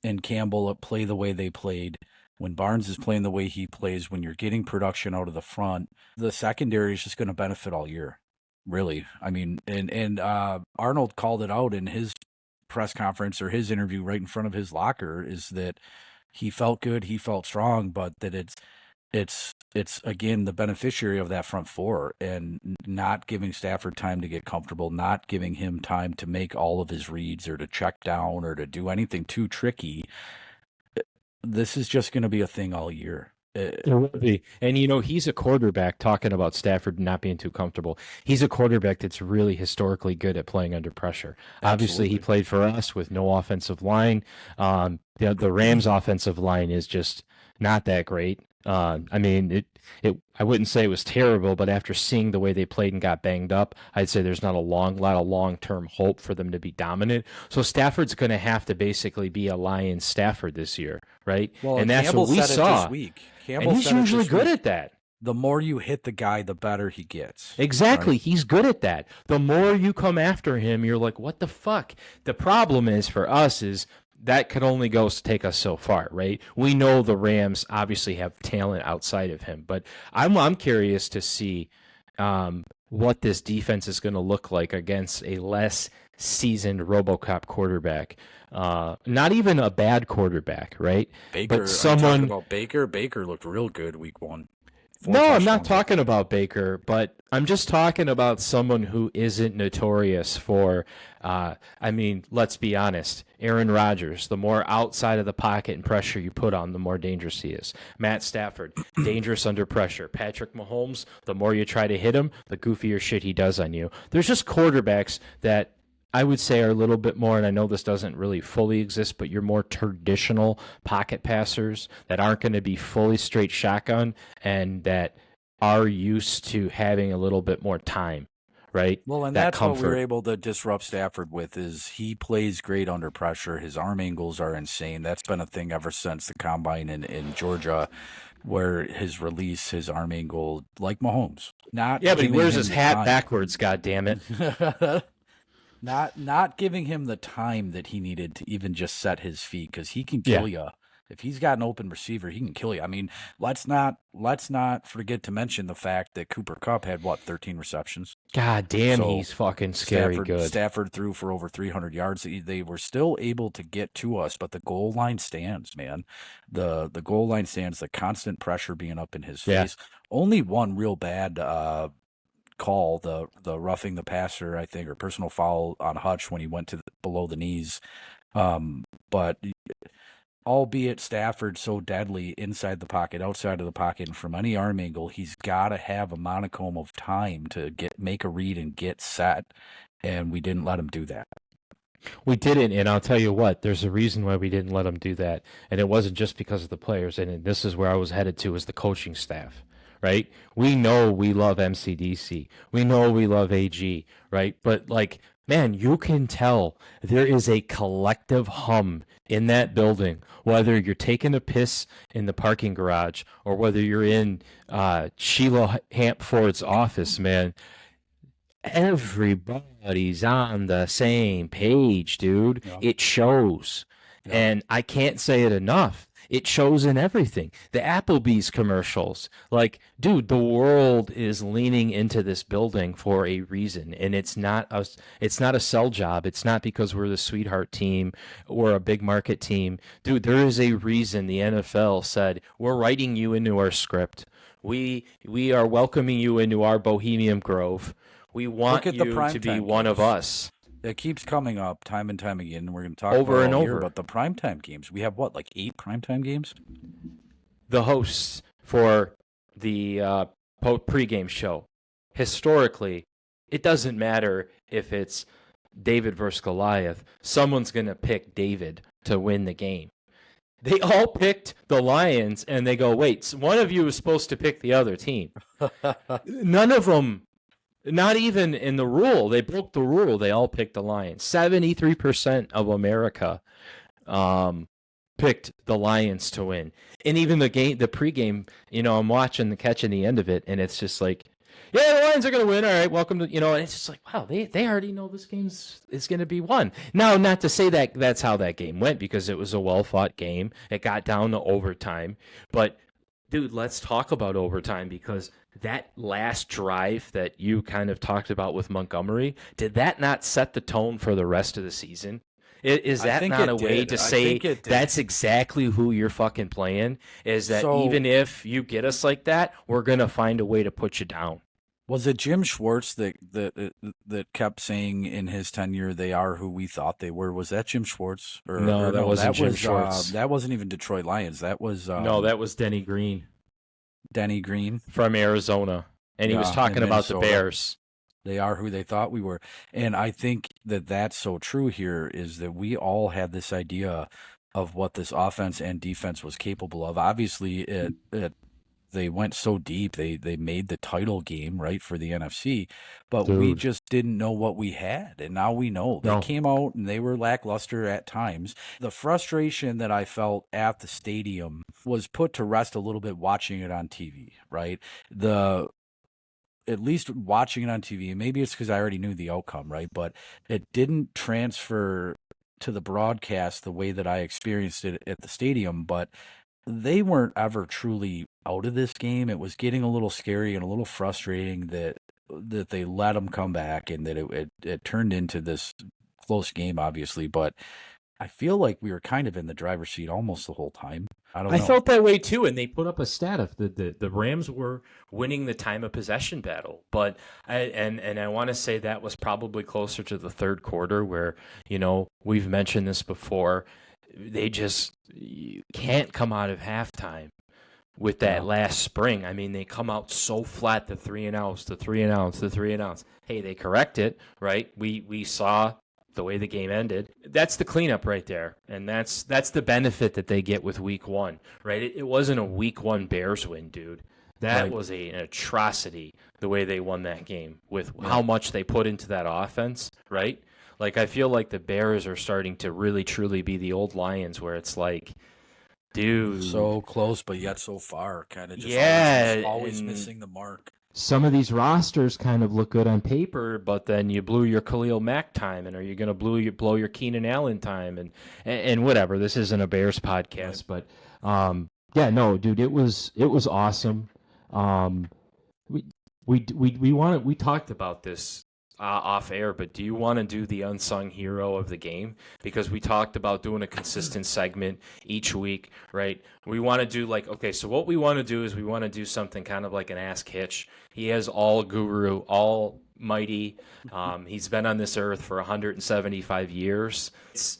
and Campbell play the way they played, when Barnes is playing the way he plays, when you're getting production out of the front, the secondary is just going to benefit all year. Really. I mean, and Arnold called it out in his press conference or his interview right in front of his locker, is that he felt good, he felt strong, but that it's again the beneficiary of that front four and not giving Stafford time to get comfortable, not giving him time to make all of his reads or to check down or to do anything too tricky. This is just going to be a thing all year. There will be. And, you know, he's a quarterback, talking about Stafford not being too comfortable. He's a quarterback that's really historically good at playing under pressure. Absolutely. Obviously, he played for us with no offensive line. The Rams' offensive line is just not that great. I mean, I wouldn't say it was terrible, but after seeing the way they played and got banged up, I'd say there's not a lot of long-term hope for them to be dominant. So Stafford's going to have to basically be a Lions Stafford this year, right? Well, and that's Campbell what we saw. This week. And he's usually good at that. The more you hit the guy, the better he gets. Exactly. Right? He's good at that. The more you come after him, you're like, what the fuck? The problem is for us is that could only go to take us so far, right? We know the Rams obviously have talent outside of him, but I'm curious to see what this defense is going to look like against a less seasoned RoboCop quarterback. Not even a bad quarterback, right? Baker, but someone about Baker. Baker looked real good week 1. No, I'm not talking about Baker, but I'm just talking about someone who isn't notorious for, I mean, let's be honest. Aaron Rodgers, the more outside of the pocket and pressure you put on, the more dangerous he is. Matt Stafford, dangerous under pressure. Patrick Mahomes, the more you try to hit him, the goofier shit he does on you. There's just quarterbacks that I would say are a little bit more, and I know this doesn't really fully exist, but you're more traditional pocket passers that aren't going to be fully straight shotgun and that are used to having a little bit more time, right? Well, and That that's what we were comfort. able to disrupt Stafford with is he plays great under pressure. His arm angles are insane. That's been a thing ever since the combine in Georgia, where his release, his arm angle, like Mahomes, not Yeah, but he giving wears him his the hat time. backwards, God damn it. Not giving him the time that he needed to even just set his feet because he can Yeah. kill you. If he's got an open receiver, he can kill you. I mean, let's not forget to mention the fact that Cooper Kupp had what 13 receptions. God damn, So he's fucking scary Stafford good. Stafford threw for over 300 yards. They were still able to get to us, but the goal line stands, man. The goal line stands. The constant pressure being up in his Yeah. face. Only one real bad call, the roughing the passer, I think, or personal foul on Hutch when he went to below the knees. But albeit Stafford so deadly inside the pocket, outside of the pocket, and from any arm angle, he's got to have a monochrome of time to make a read and get set. And we didn't let him do that. We didn't, and I'll tell you what, there's a reason why we didn't let him do that. And it wasn't just because of the players, and this is where I was headed to, is the coaching staff, right? We know we love MCDC. We know we love AG, right? But like, man, you can tell there is a collective hum in that building, whether you're taking a piss in the parking garage or whether you're in Sheila Hampford's office, man. Everybody's on the same page, dude. Yeah. It shows. Yeah. And I can't say it enough. It shows in everything. The Applebee's commercials. Like, dude, the world is leaning into this building for a reason. And it's not a sell job. It's not because we're the sweetheart team or a big market team. Dude, there is a reason the NFL said, we're writing you into our script. We are welcoming you into our Bohemian Grove. We want Look at the you to be primetime one of games. us It keeps coming up time and time again. We're going to talk over about and all year, over. but the primetime games, we have what, like 8 primetime games? The hosts for the pregame show, historically, it doesn't matter if it's David versus Goliath. Someone's going to pick David to win the game. They all picked the Lions, and they go, wait, one of you is supposed to pick the other team. None of them. Not even in the rule. They broke the rule. They all picked the Lions. 73% of America picked the Lions to win. And even the pregame, I'm watching catching the end of it, and it's just like, yeah, the Lions are going to win. All right, welcome to, and it's just like, wow, they already know this is going to be won. Now, not to say that that's how that game went, because it was a well-fought game. It got down to overtime. But, dude, let's talk about overtime, because that last drive that you kind of talked about with Montgomery, did that not set the tone for the rest of the season? Is I that think not it a way did. to I say think it did. that's exactly who you're fucking playing? Is that So- even if you get us like that, we're going to find a way to put you down? Was it Jim Schwartz that kept saying in his tenure they are who we thought they were? Was that Jim Schwartz? No, that wasn't Jim Schwartz. That wasn't even Detroit Lions. That was No, that was Denny Green Denny Green. from Arizona. And he was Yeah, talking in about the Minnesota. Bears. They are who they thought we were. And I think that that's so true here is that we all had this idea of what this offense and defense was capable of. Obviously, they went so deep. They made the title game, right, for the NFC, but we Dude. just didn't know what we had. And now we know. They No. came out and they were lackluster at times. The frustration that I felt at the stadium was put to rest a little bit watching it on TV, right? At least watching it on TV, maybe it's because I already knew the outcome, right? But it didn't transfer to the broadcast the way that I experienced it at the stadium. But they weren't ever truly out of this game. It was getting a little scary and a little frustrating that they let them come back and that it turned into this close game, obviously. But I feel like we were kind of in the driver's seat almost the whole time. I don't I know. felt that way too, and they put up a stat of the Rams were winning the time of possession battle. But I want to say that was probably closer to the third quarter, where we've mentioned this before. They just you can't come out of halftime with that Yeah. last spring. I mean, they come out so flat, the 3-and-outs, the 3-and-outs, the 3-and-outs. Hey, they correct it, right? We saw the way the game ended. That's the cleanup right there, and that's the benefit that they get with Week 1, right? It wasn't a Week 1 Bears win, dude. That Right. was an atrocity the way they won that game with Yeah. how much they put into that offense, right? Like I feel like the Bears are starting to really truly be the old Lions, where it's like, dude, So close, but yet so far. Kind of just yeah, always and missing the mark. some of these rosters kind of look good on paper, but then you blew your Khalil Mack time, and are you going to blow your Keenan Allen time, and whatever. This isn't a Bears podcast, Right. but yeah, no, dude, it was awesome. Um, we we talked about this off air, but do you want to do the unsung hero of the game? Because we talked about doing a consistent segment each week, right? We want to do okay, so what we want to do is we want to do something kind of like an Ask Hitch. He has all guru, all mighty. He's been on this earth for 175 years. It's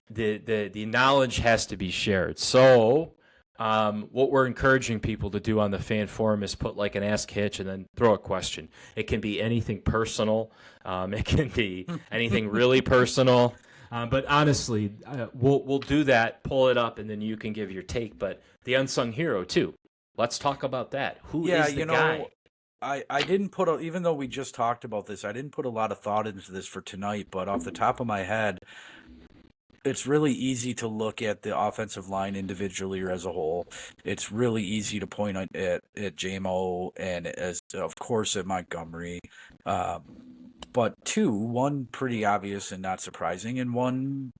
the knowledge has to be shared. So what we're encouraging people to do on the fan forum is put an Ask Hitch and then throw a question. It can be anything personal. It can be anything really personal. But honestly, we'll do that, pull it up, and then you can give your take. But the unsung hero, too. Let's talk about that. Who is the guy? I didn't even though we just talked about this, I didn't put a lot of thought into this for tonight, but off the top of my head, it's really easy to look at the offensive line individually or as a whole. It's really easy to point at JMO and as of course at Montgomery. But one pretty obvious and not surprising, and one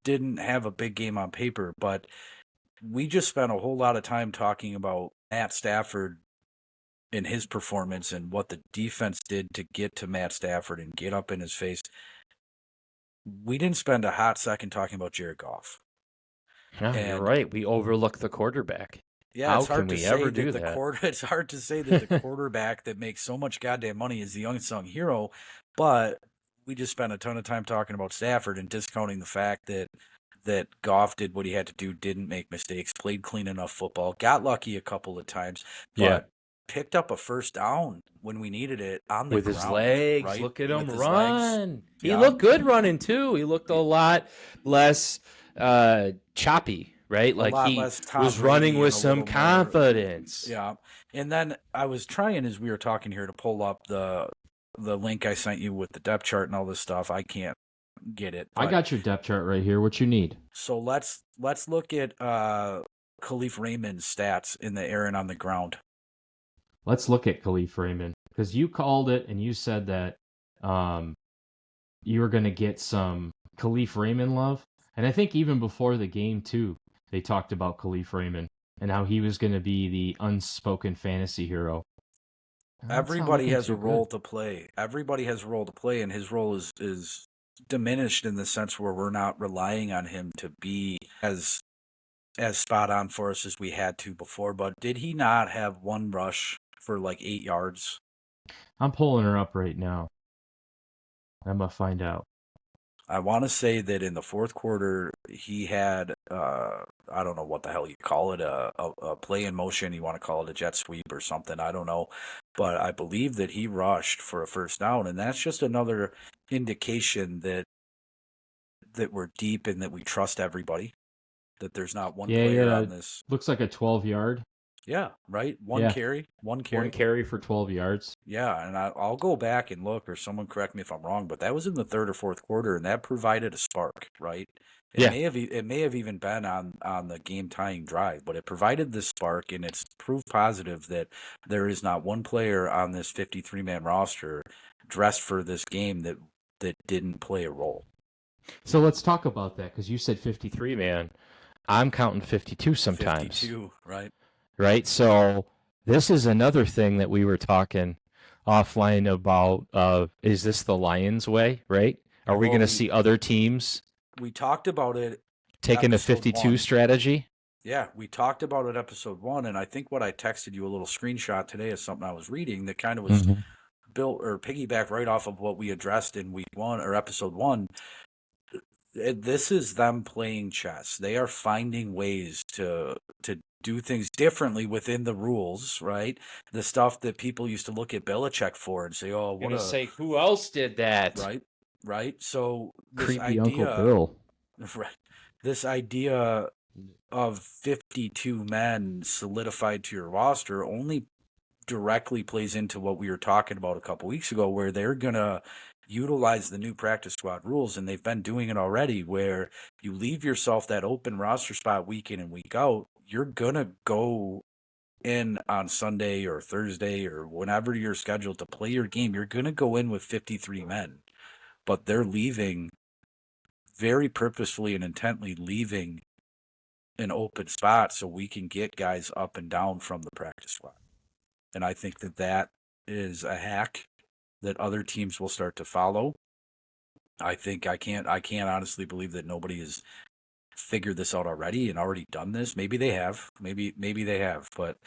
didn't have a big game on paper, but we just spent a whole lot of time talking about Matt Stafford and his performance and what the defense did to get to Matt Stafford and get up in his face. We didn't spend a hot second talking about Jared Goff. You're right. We overlook the quarterback. Yeah, How it's hard can to we say ever that do the that? It's hard to say that the quarterback that makes so much goddamn money is the unsung hero, but we just spent a ton of time talking about Stafford and discounting the fact that Goff did what he had to do, didn't make mistakes, played clean enough football, got lucky a couple of times, but picked up a first down when we needed it on the with ground, his legs. right? Look at With him his run. legs. He Yeah. looked good running too. He looked a lot less choppy, right? A lot He less Tom was running Brady with and a some little more- confidence. Yeah. And then I was trying as we were talking here to pull up the link I sent you with the depth chart and all this stuff. I can't get it. I got your depth chart right here. What you need? So let's look at Khalif Raymond's stats in the air and on the ground. Let's look at Khalif Raymond, because you called it and you said that you were going to get some Khalif Raymond love. And I think even before the game, too, they talked about Khalif Raymond and how he was going to be the unspoken fantasy hero. Everybody has a role to play. Everybody has a role to play, and his role is diminished in the sense where we're not relying on him to be as spot on for us as we had to before. But did he not have one rush for 8 yards? I'm pulling her up right now. I'm going to find out. I want to say that in the fourth quarter, he had, I don't know what the hell you call it, a play in motion. You want to call it a jet sweep or something. I don't know. But I believe that he rushed for a first down. And that's just another indication that we're deep and that we trust everybody, that there's not one player on this. Looks like a 12-yard. Yeah, right? One carry. One carry for 12 yards. Yeah, and I'll go back and look, or someone correct me if I'm wrong, but that was in the third or fourth quarter, and that provided a spark, right? It may have even been on the game-tying drive, but it provided this spark, and it's proof positive that there is not one player on this 53-man roster dressed for this game that didn't play a role. So let's talk about that, because you said 53, man. I'm counting 52 sometimes. 52, right? Right, so this is another thing that we were talking offline about. Is this the Lions way, right? Are we going to see other teams we talked about it Taking a episode 52 one. strategy. Yeah, we talked about it episode one, and I think what I texted you a little screenshot today is something I was reading that kind of was Mm-hmm. built or piggyback right off of what we addressed in week one or episode one. This is them playing chess. They are finding ways to do things differently within the rules, right? The stuff that people used to look at Belichick for and say, "Oh, what Gonna a say, who else did that? right, right." So this Creepy Uncle idea, Bill. right, this idea of 52 men solidified to your roster only directly plays into what we were talking about a couple weeks ago, where they're going to utilize the new practice squad rules, and they've been doing it already, where you leave yourself that open roster spot week in and week out. You're going to go in on Sunday or Thursday or whenever you're scheduled to play your game. You're going to go in with 53 men, but they're leaving very purposefully and intently leaving an open spot so we can get guys up and down from the practice squad. And I think that is a hack that other teams will start to follow. I think I can't honestly believe that nobody has figured this out already and already done this. Maybe they have. Maybe they have, but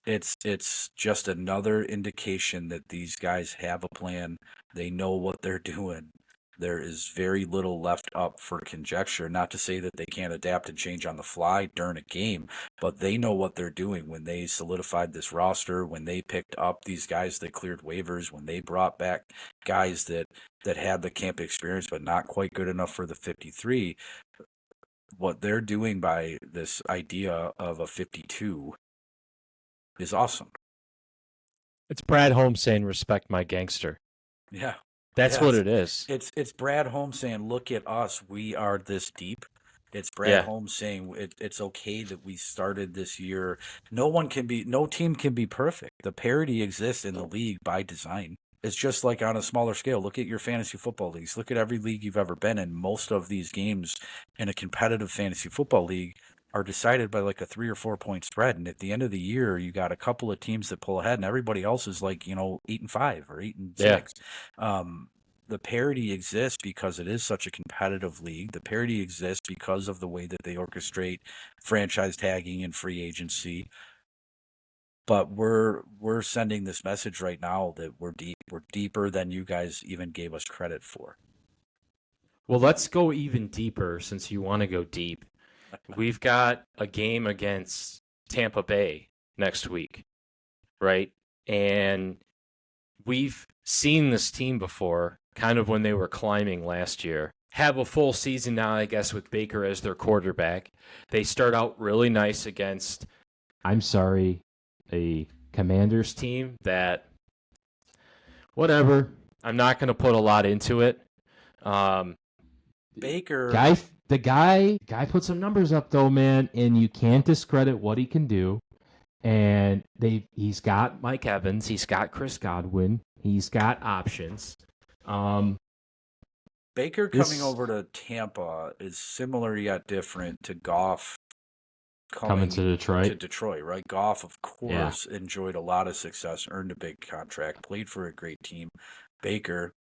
it's just another indication that these guys have a plan. They know what they're doing. There is very little left up for conjecture. Not to say that they can't adapt and change on the fly during a game, but they know what they're doing when they solidified this roster, when they picked up these guys that cleared waivers, when they brought back guys that had the camp experience but not quite good enough for the 53. What they're doing by this idea of a 52 is awesome. It's Brad Holmes saying, "Respect my gangster." Yeah. That's what it is. It's Brad Holmes saying, "Look at us, we are this deep." It's Brad Holmes saying it's okay that we started this year. No team can be perfect. The parity exists in the league by design. It's just like on a smaller scale. Look at your fantasy football leagues. Look at every league you've ever been in. Most of these games in a competitive fantasy football league are decided by like a 3 or 4 point spread. And at the end of the year, you got a couple of teams that pull ahead, and everybody else is like 8-5 or 8-6. The parity exists because it is such a competitive league. The parity exists because of the way that they orchestrate franchise tagging and free agency. But we're sending this message right now that we're deep. We're deeper than you guys even gave us credit for. Well, let's go even deeper since you want to go deep. We've got a game against Tampa Bay next week, right? And we've seen this team before, kind of when they were climbing last year. Have a full season now, I guess, with Baker as their quarterback. They start out really nice against, a Commanders team that, whatever, I'm not going to put a lot into it. Baker, the guy put some numbers up though, man, and you can't discredit what he can do. And he's got Mike Evans, he's got Chris Godwin, he's got options. Baker coming over to Tampa is similar yet different to Goff coming to Detroit, right? Goff, of course, enjoyed a lot of success, earned a big contract, played for a great team. Baker,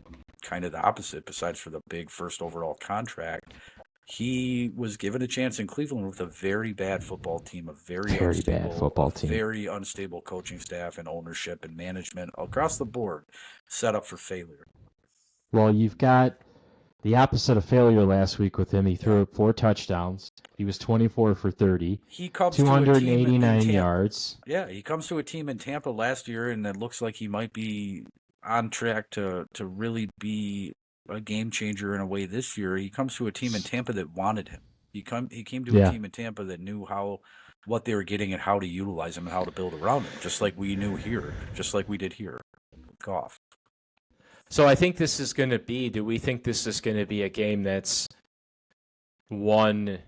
kind of the opposite, besides for the big first overall contract. He was given a chance in Cleveland with a very bad football team, a very unstable coaching staff and ownership and management across the board, set up for failure. Well, you've got the opposite of failure last week with him. He threw 4 touchdowns. He was 24 for 30. He comes 289 yards. Yeah, he comes to a team in Tampa last year, and it looks like he might be on track to really be a game changer in a way this year. He comes to a team in Tampa that wanted him. He came to a team in Tampa that knew what they were getting and how to utilize him and how to build around him, just like we knew here, just like we did here with Goff. So I think this is going to be, do we think this is going to be a game that's won?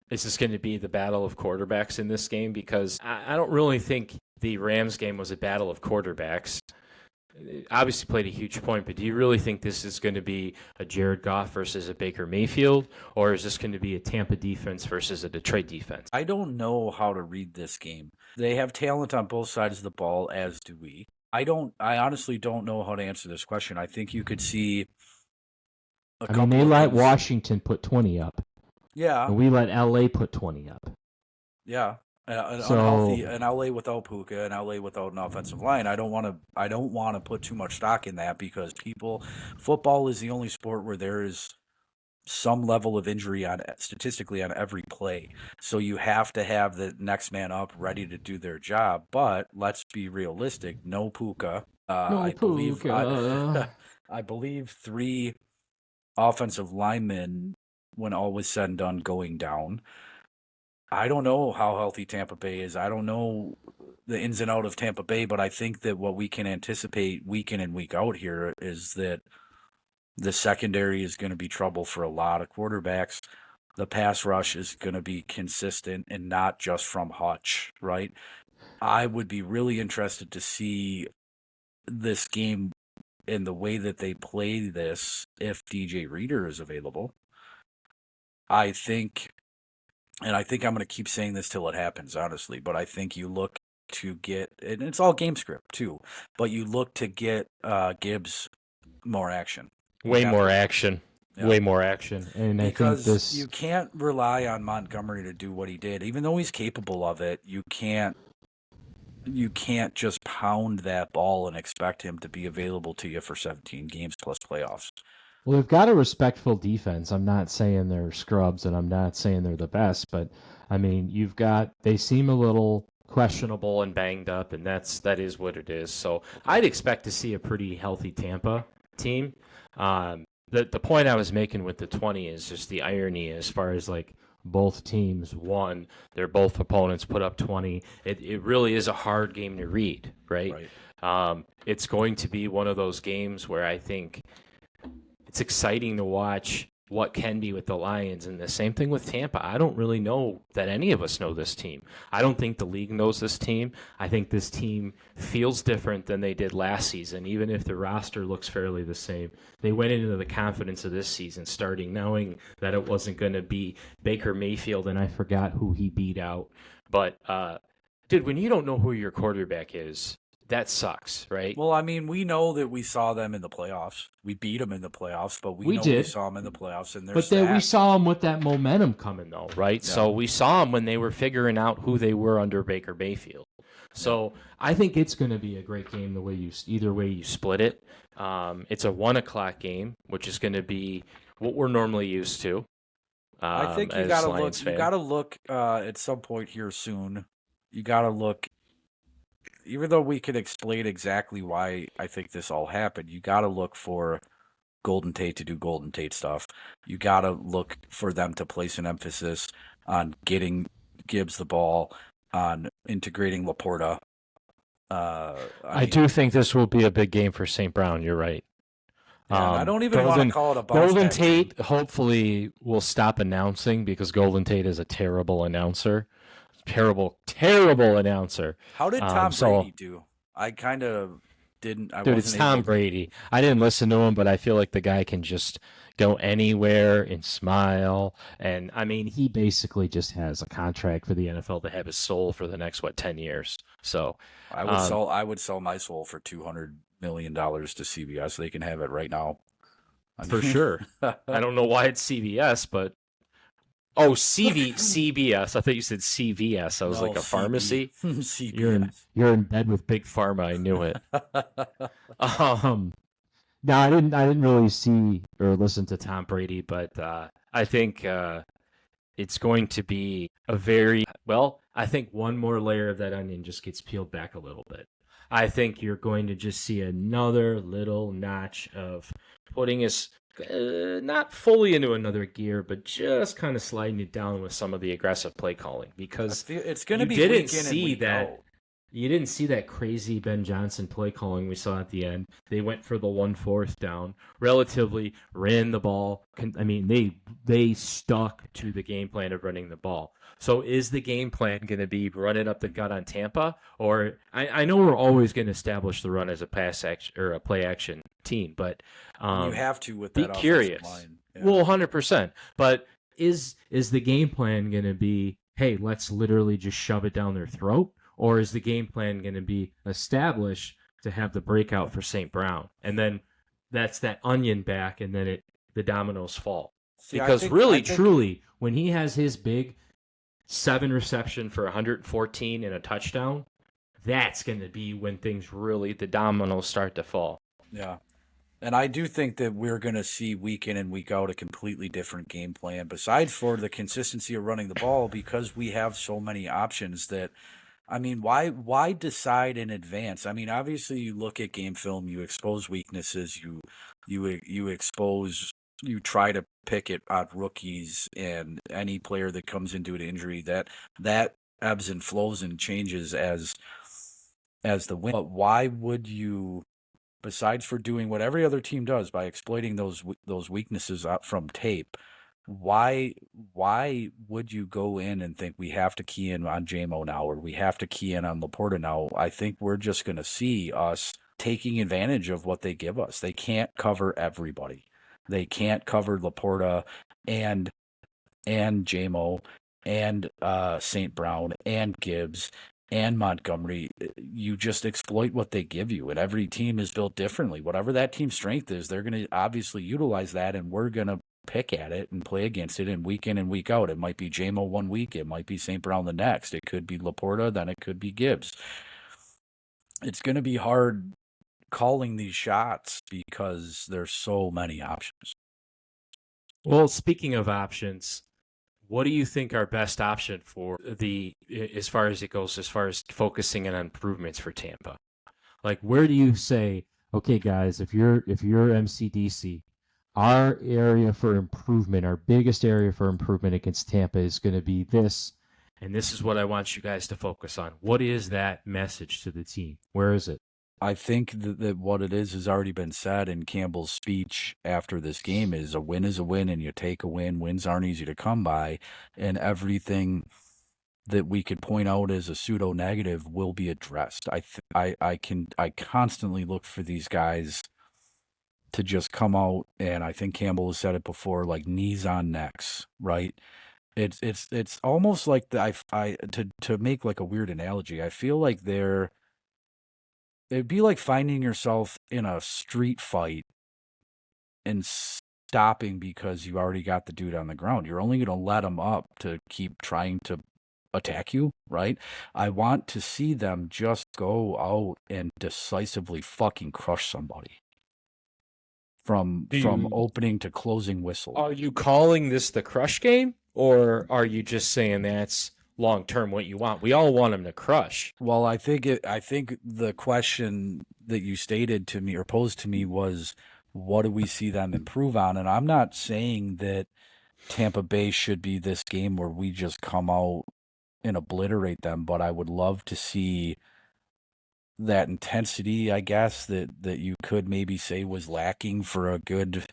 Is this going to be the battle of quarterbacks in this game? Because I don't really think the Rams game was a battle of quarterbacks. It obviously played a huge point, but do you really think this is going to be a Jared Goff versus a Baker Mayfield, or is this going to be a Tampa defense versus a Detroit defense? I don't know how to read this game. They have talent on both sides of the ball, as do we. I honestly don't know how to answer this question. I think you could see a I mean, couple they of let things. Washington put 20 up, Yeah, and we let LA put 20 up. yeah. An So- unhealthy, an LA without Puka, an LA without an offensive line. I don't want to put too much stock in that because football is the only sport where there is some level of injury statistically on every play. So you have to have the next man up ready to do their job. But let's be realistic. No Puka. No I believe Puka. I believe 3 offensive linemen, when all was said and done, going down. I don't know how healthy Tampa Bay is. I don't know the ins and out of Tampa Bay, but I think that what we can anticipate week in and week out here is that the secondary is going to be trouble for a lot of quarterbacks. The pass rush is going to be consistent and not just from Hutch, right? I would be really interested to see this game in the way that they play this if DJ Reader is available. I think I'm going to keep saying this till it happens, honestly, but I think you look to get, and it's all game script too, but you look to get Gibbs more action. Way more action. Yeah. Way more action. And Because I think this. you can't rely on Montgomery to do what he did. Even though he's capable of it, you can't just pound that ball and expect him to be available to you for 17 games plus playoffs. Well, they've got a respectful defense. I'm not saying they're scrubs, and I'm not saying they're the best, but I mean, they seem a little Questionable and banged up, and that is what it is. So I'd expect to see a pretty healthy Tampa team. The point I was making with the 20 is just the irony as far as like both teams won. They're both opponents put up 20. It really is a hard game to read, right? It's going to be one of those games where I think it's exciting to watch what can be with the Lions, and the same thing with Tampa. I don't really know that any of us know this team. I don't think the league knows this team. I think this team feels different than they did last season, even if the roster looks fairly the same. They went into the confidence of this season starting knowing that it wasn't going to be Baker Mayfield, and I forgot who he beat out. But, dude, when you don't know who your quarterback is, that sucks, right? Well, I mean, we know that we saw them in the playoffs. We beat them in the playoffs, but we saw them in the playoffs. And but then we saw them with that momentum coming, though. Right? Yeah. So we saw them when they were figuring out who they were under Baker Mayfield. So I think it's going to be a great game either way you split it. It's a 1:00 game, which is going to be what we're normally used to. I think you got to look. You got to look at some point here soon. You got to look. Even though we can explain exactly why I think this all happened, you got to look for Golden Tate to do Golden Tate stuff. You got to look for them to place an emphasis on getting Gibbs the ball, on integrating Laporta. I do think this will be a big game for St. Brown. You're right. Yeah, I don't even want to call it a bounce Golden back Tate game. Hopefully will stop announcing because Golden Tate is a terrible announcer. Terrible announcer. How did Tom Brady do? I kind of didn't. Dude, it's Tom Brady. I didn't listen to him, but I feel like the guy can just go anywhere and smile. And I mean, he basically just has a contract for the NFL to have his soul for the next 10 years. So I would sell my soul for $200 million to CBS. They can have it right now. For sure. I don't know why it's CBS, but. Oh, CBS. I thought you said CVS. I was like a pharmacy. CBS. You're in bed with Big Pharma. I knew it. No, I didn't really see or listen to Tom Brady, but I think it's going to be I think one more layer of that onion just gets peeled back a little bit. I think you're going to just see another little notch of putting us not fully into another gear, but just kind of sliding it down with some of the aggressive play calling because it's going to be you didn't see that crazy Ben Johnson play calling we saw at the end. They went for the 1/4 down, relatively ran the ball. I mean, they stuck to the game plan of running the ball. So is the game plan going to be running up the gut on Tampa? Or I know we're always going to establish the run as a pass action or a play action team, but you have to with that be curious. Line. Yeah. Well, 100%. But is the game plan going to be, hey, let's literally just shove it down their throat? Or is the game plan going to be established to have the breakout for St. Brown? And then that's that onion back, and then it the dominoes fall. See, I Because think- really, I think- truly, when he has his big 7 reception for 114 and a touchdown, that's going to be when things really, the dominoes start to fall. Yeah. And I do think that we're going to see week in and week out a completely different game plan, besides for the consistency of running the ball, because we have so many options that, I mean, why decide in advance? I mean, obviously you look at game film, you expose weaknesses, you expose, you try to pick it on rookies and any player that comes into an injury, that ebbs and flows and changes as the win. But why would you, besides for doing what every other team does by exploiting those weaknesses out from tape, why would you go in and think we have to key in on JMO now, or we have to key in on Laporta now? I think we're just going to see us taking advantage of what they give us. They can't cover everybody. They can't cover Laporta and JMO and St. Brown and Gibbs and Montgomery. You just exploit what they give you, and every team is built differently. Whatever that team's strength is, they're going to obviously utilize that, and we're going to pick at it and play against it, and week in and week out. It might be JMO one week, it might be St. Brown the next, it could be Laporta, then it could be Gibbs. It's going to be hard calling these shots because there's so many options. Well, speaking of options, what do you think our best option for as far as it goes, as far as focusing on improvements for Tampa? Like, where do you say, okay, guys, if you're MCDC, our area for improvement, our biggest area for improvement against Tampa is going to be this, and this is what I want you guys to focus on. What is that message to the team? Where is it? I think that what it is has already been said in Campbell's speech after this game is a win, and you take a win. Wins aren't easy to come by, and everything that we could point out as a pseudo negative will be addressed. I constantly look for these guys to just come out, and I think Campbell has said it before, like knees on necks, right? It's almost like to make like a weird analogy. I feel like it'd be like finding yourself in a street fight and stopping because you already got the dude on the ground. You're only going to let him up to keep trying to attack you, right? I want to see them just go out and decisively fucking crush somebody from opening to closing whistle. Are you calling this the crush game, or are you just saying that's long-term what you want? We all want him to crush. Well, I think the question that you stated to me or posed to me was, what do we see them improve on? And I'm not saying that Tampa Bay should be this game where we just come out and obliterate them, but I would love to see that intensity, I guess, that you could maybe say was lacking for a good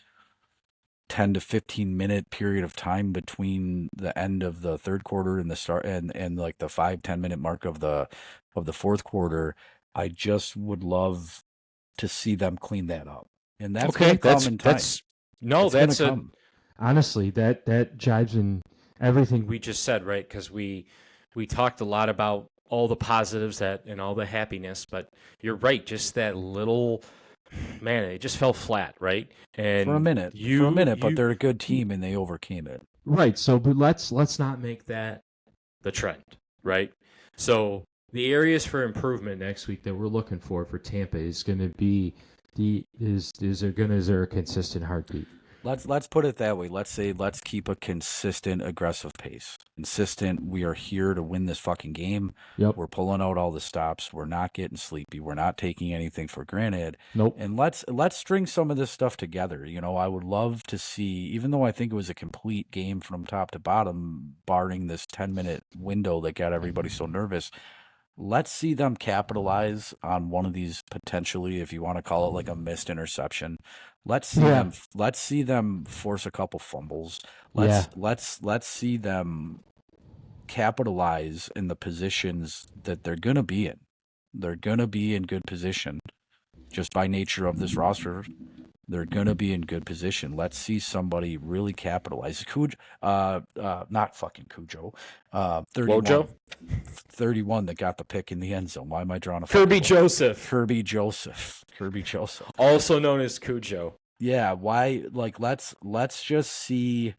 10 to 15 minute period of time between the end of the third quarter and the start and like the 5-10 minute mark of the fourth quarter. I just would love to see them clean that up, and that's okay. Gonna come in time. honestly, that jives in everything we just said, right? Because we talked a lot about all the positives and all the happiness, but you're right. Just that little. Man, it just fell flat, right? And for a minute, but they're a good team and they overcame it. Right. So, but let's not make that the trend, right? So the areas for improvement next week that we're looking for Tampa is going to be is there a consistent heartbeat? Let's put it that way. Let's keep a consistent, aggressive pace. Consistent. We are here to win this fucking game. Yep. We're pulling out all the stops. We're not getting sleepy. We're not taking anything for granted. Nope. And let's string some of this stuff together. You know, I would love to see, even though I think it was a complete game from top to bottom, barring this 10-minute window that got everybody so nervous. Let's see them capitalize on one of these potentially, if you want to call it like a missed interception. Let's see them force a couple fumbles. Let's see them capitalize in the positions that they're going to be in. They're going to be in good position just by nature of this roster. They're going to be in good position. Let's see somebody really capitalize. Not fucking Cujo. 31 that got the pick in the end zone. Why am I drawing a Kirby Joseph? Kirby Joseph. Also known as Cujo. Yeah, why? Like, let's just see.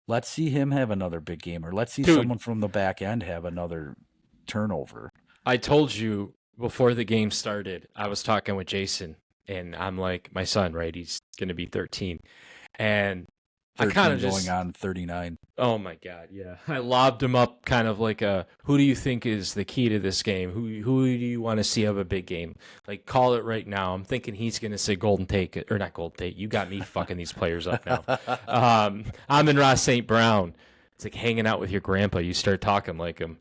Let's see him have another big game, or let's see Dude. someone from the back end have another turnover. I told you before the game started, I was talking with Jason, and I'm like, my son, right? He's going to be 13. And I 13 kind of going just, on 39. oh my God, yeah. I lobbed him up kind of like a, who do you think is the key to this game? Who do you want to see have a big game? Like, call it right now. I'm thinking he's going to say Golden Tate, or not Golden Tate. You got me fucking these players up now. I'm in Ross St. Brown. It's like hanging out with your grandpa. You start talking like him.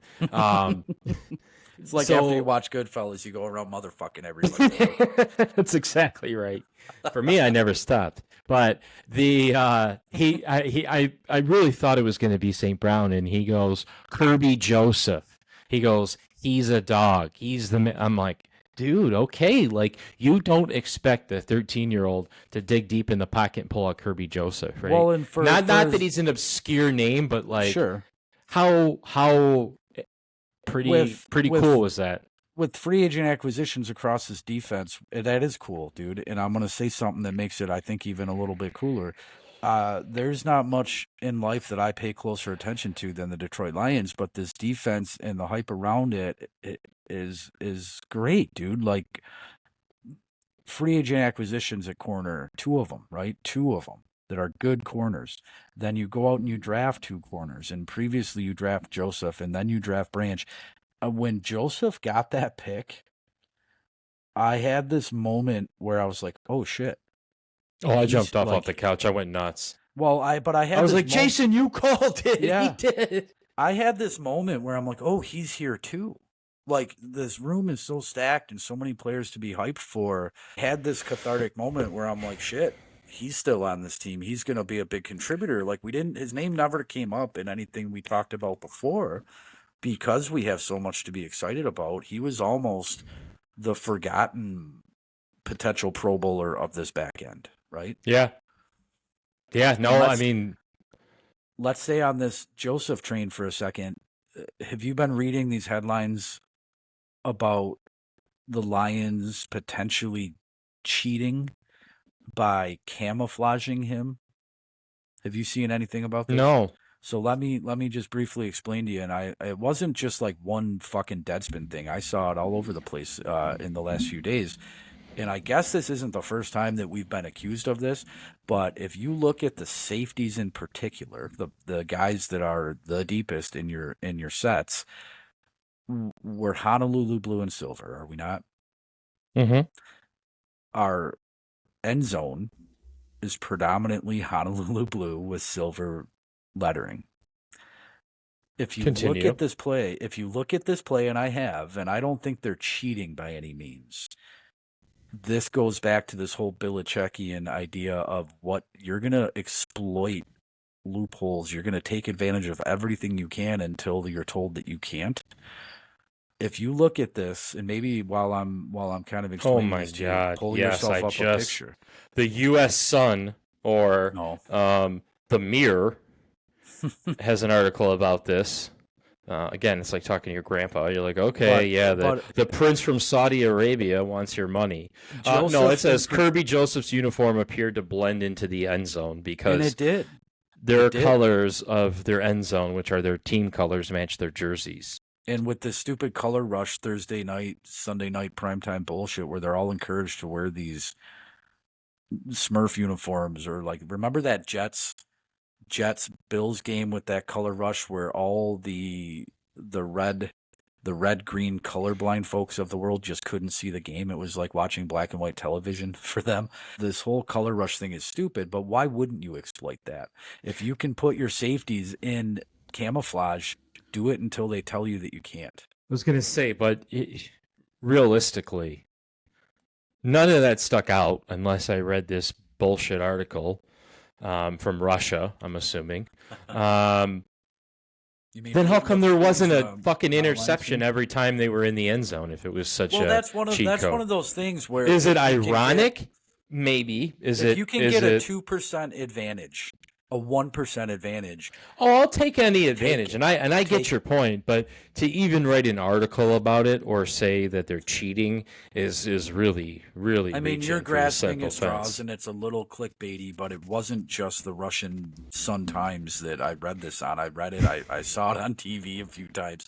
It's like So- after you watch Goodfellas, you go around motherfucking everybody. That's exactly right. For me, I never stopped. But I really thought it was going to be St. Brown, and he goes Kirby Joseph. He goes, he's a dog. He's the man. I'm like, dude, okay. Like, you don't expect a 13-year-old to dig deep in the pocket and pull out Kirby Joseph, right? Well, and not that he's an obscure name, but like, sure. how pretty With- cool was that? With free agent acquisitions across this defense, that is cool, dude. And I'm going to say something that makes it, I think, even a little bit cooler. There's not much in life that I pay closer attention to than the Detroit Lions, but this defense and the hype around it is great, dude. Like, free agent acquisitions at corner, 2 of them, right? 2 of them that are good corners. Then you go out and you draft 2 corners, and previously you draft Joseph, and then you draft Branch. When Joseph got that pick, I had this moment where I was like, "Oh shit!" Oh, I He's jumped off like- the couch. I went nuts. Well, I had I was this like, Jason, you called it. Yeah. He did. I had this moment where I'm like, "Oh, he's here too." Like, this room is so stacked and so many players to be hyped for. I had this cathartic moment where I'm like, "Shit, he's still on this team. He's going to be a big contributor." Like, his name never came up in anything we talked about before. Because we have so much to be excited about, he was almost the forgotten potential Pro Bowler of this back end, right? Yeah. Yeah. No, Unless- I mean, Let's stay on this Joseph train for a second. Have you been reading these headlines about the Lions potentially cheating by camouflaging him? Have you seen anything about this? no. So let me just briefly explain to you. And it wasn't just like one fucking Deadspin thing. I saw it all over the place in the last few days. And I guess this isn't the first time that we've been accused of this. But if you look at the safeties in particular, the guys that are the deepest in your sets, we're Honolulu blue and silver, are we not? Mm-hmm. Our end zone is predominantly Honolulu blue with silver lettering. If you look Continue. at this play, and I don't think they're cheating by any means. This goes back to this whole Belichickian idea of what you're going to exploit loopholes. You're going to take advantage of everything you can until you're told that you can't. If you look at this, and maybe while I'm kind of explaining my this to you, God. pull Yes, yourself I up a just- picture. The U.S. Sun or No. the Mirror has an article about this. Again, it's like talking to your grandpa. You're like, okay, the prince from Saudi Arabia wants your money. No, Joseph it says and- Kirby Joseph's uniform appeared to blend into the end zone And because it did. their it did. colors of their end zone, which are their team colors, match their jerseys. And with this stupid color rush Thursday night, Sunday night primetime bullshit where they're all encouraged to wear these Smurf uniforms, or like, remember that Jets Bills game with that color rush where all the red green colorblind folks of the world just couldn't see the game. It was like watching black and white television for them. This whole color rush thing is stupid, but why wouldn't you exploit that? If you can put your safeties in camouflage, do it until they tell you that you can't. I was going to say, but realistically, none of that stuck out unless I read this bullshit article from Russia, I'm assuming. Then how come there wasn't a fucking interception every time they were in the end zone if it was such a that's one cheat code? one of those things where Is it if you can ironic? Maybe. if you can get a 2% advantage a 1% advantage. Oh, I'll take any advantage, it. and I get Take your point, but to even write an article about it or say that they're cheating is really I mean, you're reaching for the grasping simple at straws, fence. and it's a little clickbaity, but it wasn't just the Russian Sun Times that I read this on. I read it. I saw it on TV a few times.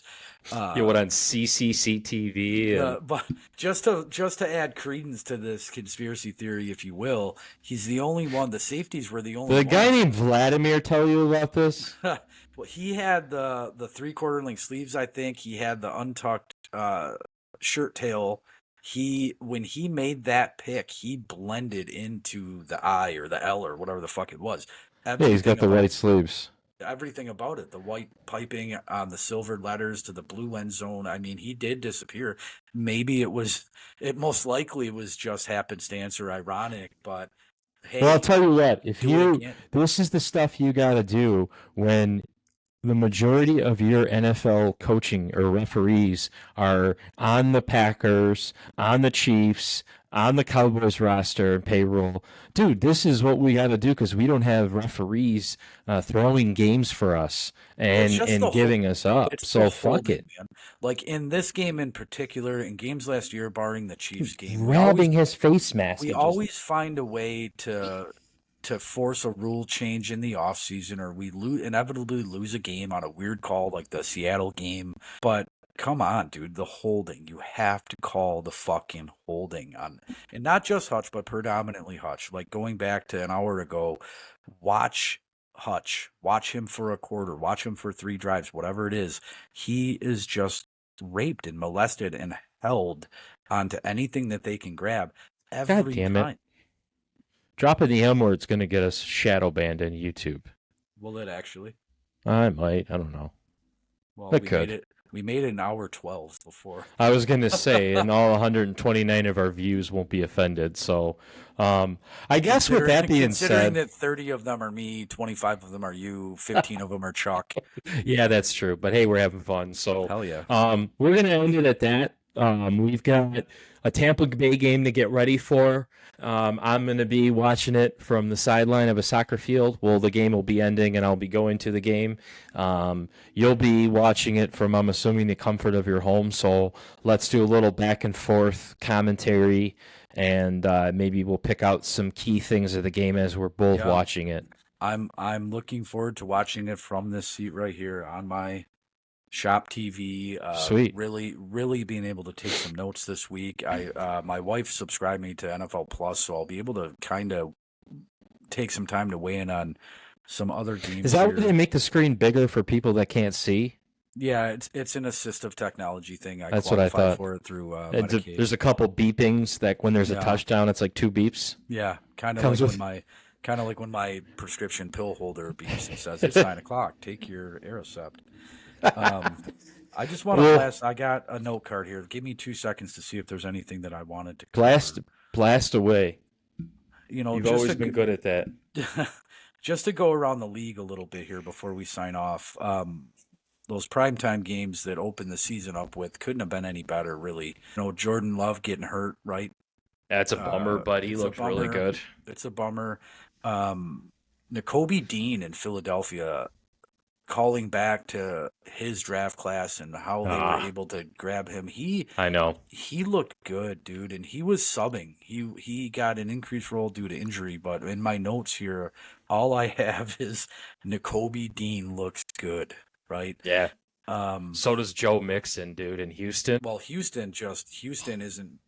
You know what, on CCCTV and But just to add credence to this conspiracy theory, if you will, he's the only one. The safeties were the only Did a guy ones. named Vladimir tell you about this? Well, he had the 3/4 length sleeves. I think he had the untucked shirt tail. When he made that pick, he blended into the I or the L or whatever the fuck it was. Yeah, he's got the white sleeves. Everything about it, the white piping on the silver letters to the blue end zone. I mean, he did disappear. Maybe it most likely was just happenstance or ironic, but Well, I'll hey, tell you what. If do it you, again. this is the stuff you got to do when the majority of your NFL coaching or referees are on the Packers, on the Chiefs, on the Cowboys roster and payroll. Dude, this is what we got to do because we don't have referees throwing games for us Well, it's and just and giving us up. it's So the fuck holding, it. man. Like in this game in particular, in games last year, barring the Chiefs game, Grabbing his face mask we and just always find a way to force a rule change in the offseason, or we inevitably lose a game on a weird call like the Seattle game. But come on, dude, the holding. You have to call the fucking holding on, and not just Hutch, but predominantly Hutch. Like going back to an hour ago, watch Hutch, watch him for a quarter, watch him for 3 drives, whatever it is. He is just raped and molested and held onto anything that they can grab God every damn it. time. dropping the M word's going to get us shadow banned in YouTube. Will it actually? I might. I don't know. Well, It we could. made it. We made it an hour 12 before. I was going to say, and all 129 of our views won't be offended. So, I guess with that being Considering said, that 30 of them are me, 25 of them are you, 15 of them are Chuck. yeah, that's true. But hey, we're having fun. So, Hell yeah. we're going to end it at that. We've got a Tampa Bay game to get ready for. I'm going to be watching it from the sideline of a soccer field. Well, the game will be ending, and I'll be going to the game. You'll be watching it from, I'm assuming, the comfort of your home. So let's do a little back and forth commentary, and maybe we'll pick out some key things of the game as we're both Yeah. watching it. I'm looking forward to watching it from this seat right here on my shop TV. Sweet. Really being able to take some notes this week. My wife subscribed me to NFL Plus, so I'll be able to kind of take some time to weigh in on some other games. Is that here. where they make the screen bigger for people that can't see? Yeah, it's an assistive technology thing. That's what I qualified thought. for it through Medicaid. There's a couple beepings that when there's a Yeah. touchdown, it's like 2 beeps. Yeah, kind of Comes like with- when my prescription pill holder beeps and says it's 9 o'clock. Take your Aricept. I just want to Well- blast. I got a note card here. Give me 2 seconds to see if there's anything that I wanted to Blast away. You know, You've just always to, been good at that. just to go around the league a little bit here before we sign off. Those primetime games that opened the season up with couldn't have been any better, really. You know, Jordan Love getting hurt, right? That's a bummer, but he it's a looked really bummer. good. It's a bummer. N'Kobe Dean in Philadelphia calling back to his draft class and how they were able to grab him. I know. He looked good, dude, and he was subbing. He got an increased role due to injury, but in my notes here, all I have is N'Kobe Dean looks good, right? Yeah. So does Joe Mixon, dude, in Houston. Well, Houston isn't.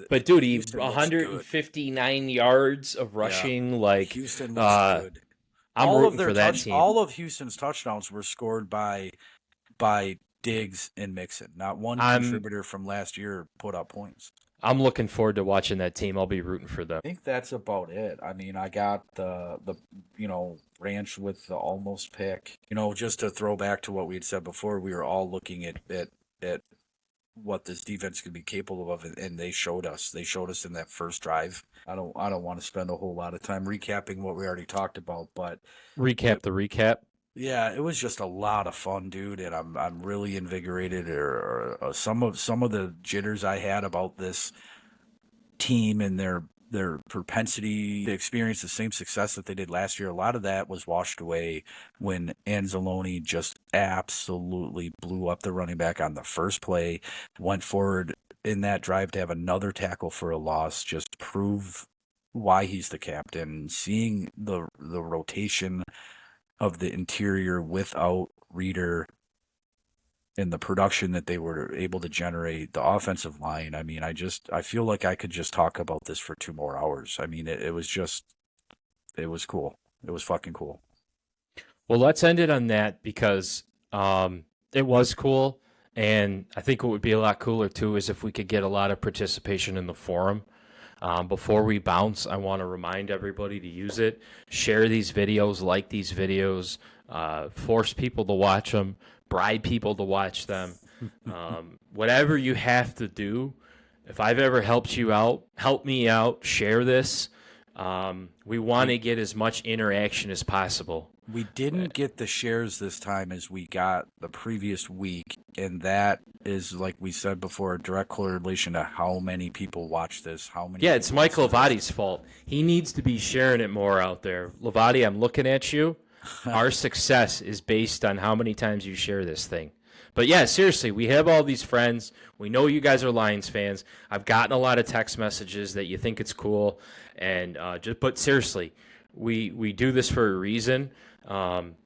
But dude, he Houston looks 159 yards of rushing. Like Houston looks good. I'm rooting for that team. All of Houston's touchdowns were scored by Diggs and Mixon. Not one contributor from last year put up points. I'm looking forward to watching that team. I'll be rooting for them. I think that's about it. I mean, I got the ranch with the almost pick. You know, just to throw back to what we had said before, we were all looking at what this defense could be capable of, and they showed us. They showed us in that first drive. I don't want to spend a whole lot of time recapping what we already talked about, but recap the recap. Yeah, it was just a lot of fun, dude, and I'm really invigorated. Or some of the jitters I had about this team and their their propensity to experience the same success that they did last year, a lot of that was washed away when Anzalone just absolutely blew up the running back on the first play, went forward in that drive to have another tackle for a loss, just prove why he's the captain. Seeing the rotation of the interior without Reader and the production that they were able to generate, the offensive line. I mean, I feel like I could just talk about this for 2 more hours. I mean, it was cool. It was fucking cool. Well, let's end it on that because it was cool. And I think what would be a lot cooler, too, is if we could get a lot of participation in the forum. Before we bounce, I want to remind everybody to use it. Share these videos, like these videos, force people to watch them, bribe people to watch them. Whatever you have to do. If I've ever helped you out, help me out, share this. We want to get as much interaction as possible. We didn't get the shares this time as we got the previous week, and that is, like we said before, a direct correlation to how many people watch this, how many. Yeah, it's Mike Lavati's fault. He needs to be sharing it more out there. Lavati, I'm looking at you. Our success is based on how many times you share this thing. But yeah, seriously, we have all these friends. We know you guys are Lions fans. I've gotten a lot of text messages that you think it's cool, and but seriously, we do this for a reason.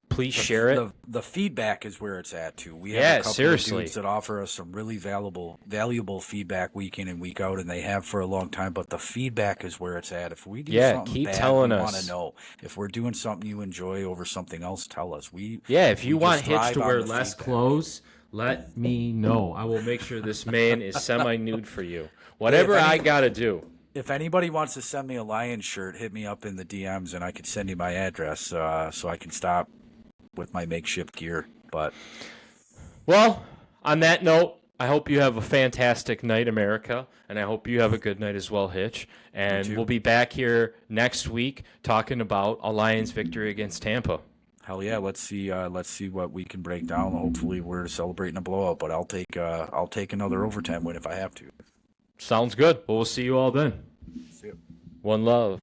Please share it. The feedback is where it's at too. We have a couple seriously. of dudes that offer us some really valuable feedback week in and week out, and they have for a long time. But the feedback is where it's at. If we do something keep bad, telling we us. want to know. If we're doing something you enjoy over something else, tell us. If you want just Hitch thrive to on wear the less feedback. clothes, let me know. I will make sure this man is semi-nude for you. Whatever I got to do. If anybody wants to send me a Lions shirt, hit me up in the DMs, and I can send you my address so I can stop with my makeshift gear. But Well, on that note, I hope you have a fantastic night, America, and I hope you have a good night as well, Hitch. And we'll be back here next week talking about a Lions victory against Tampa. hell yeah, let's see what we can break down. Hopefully, we're celebrating a blowout, but I'll take another overtime win if I have to. Sounds good. Well, we'll see you all then. See ya. One love.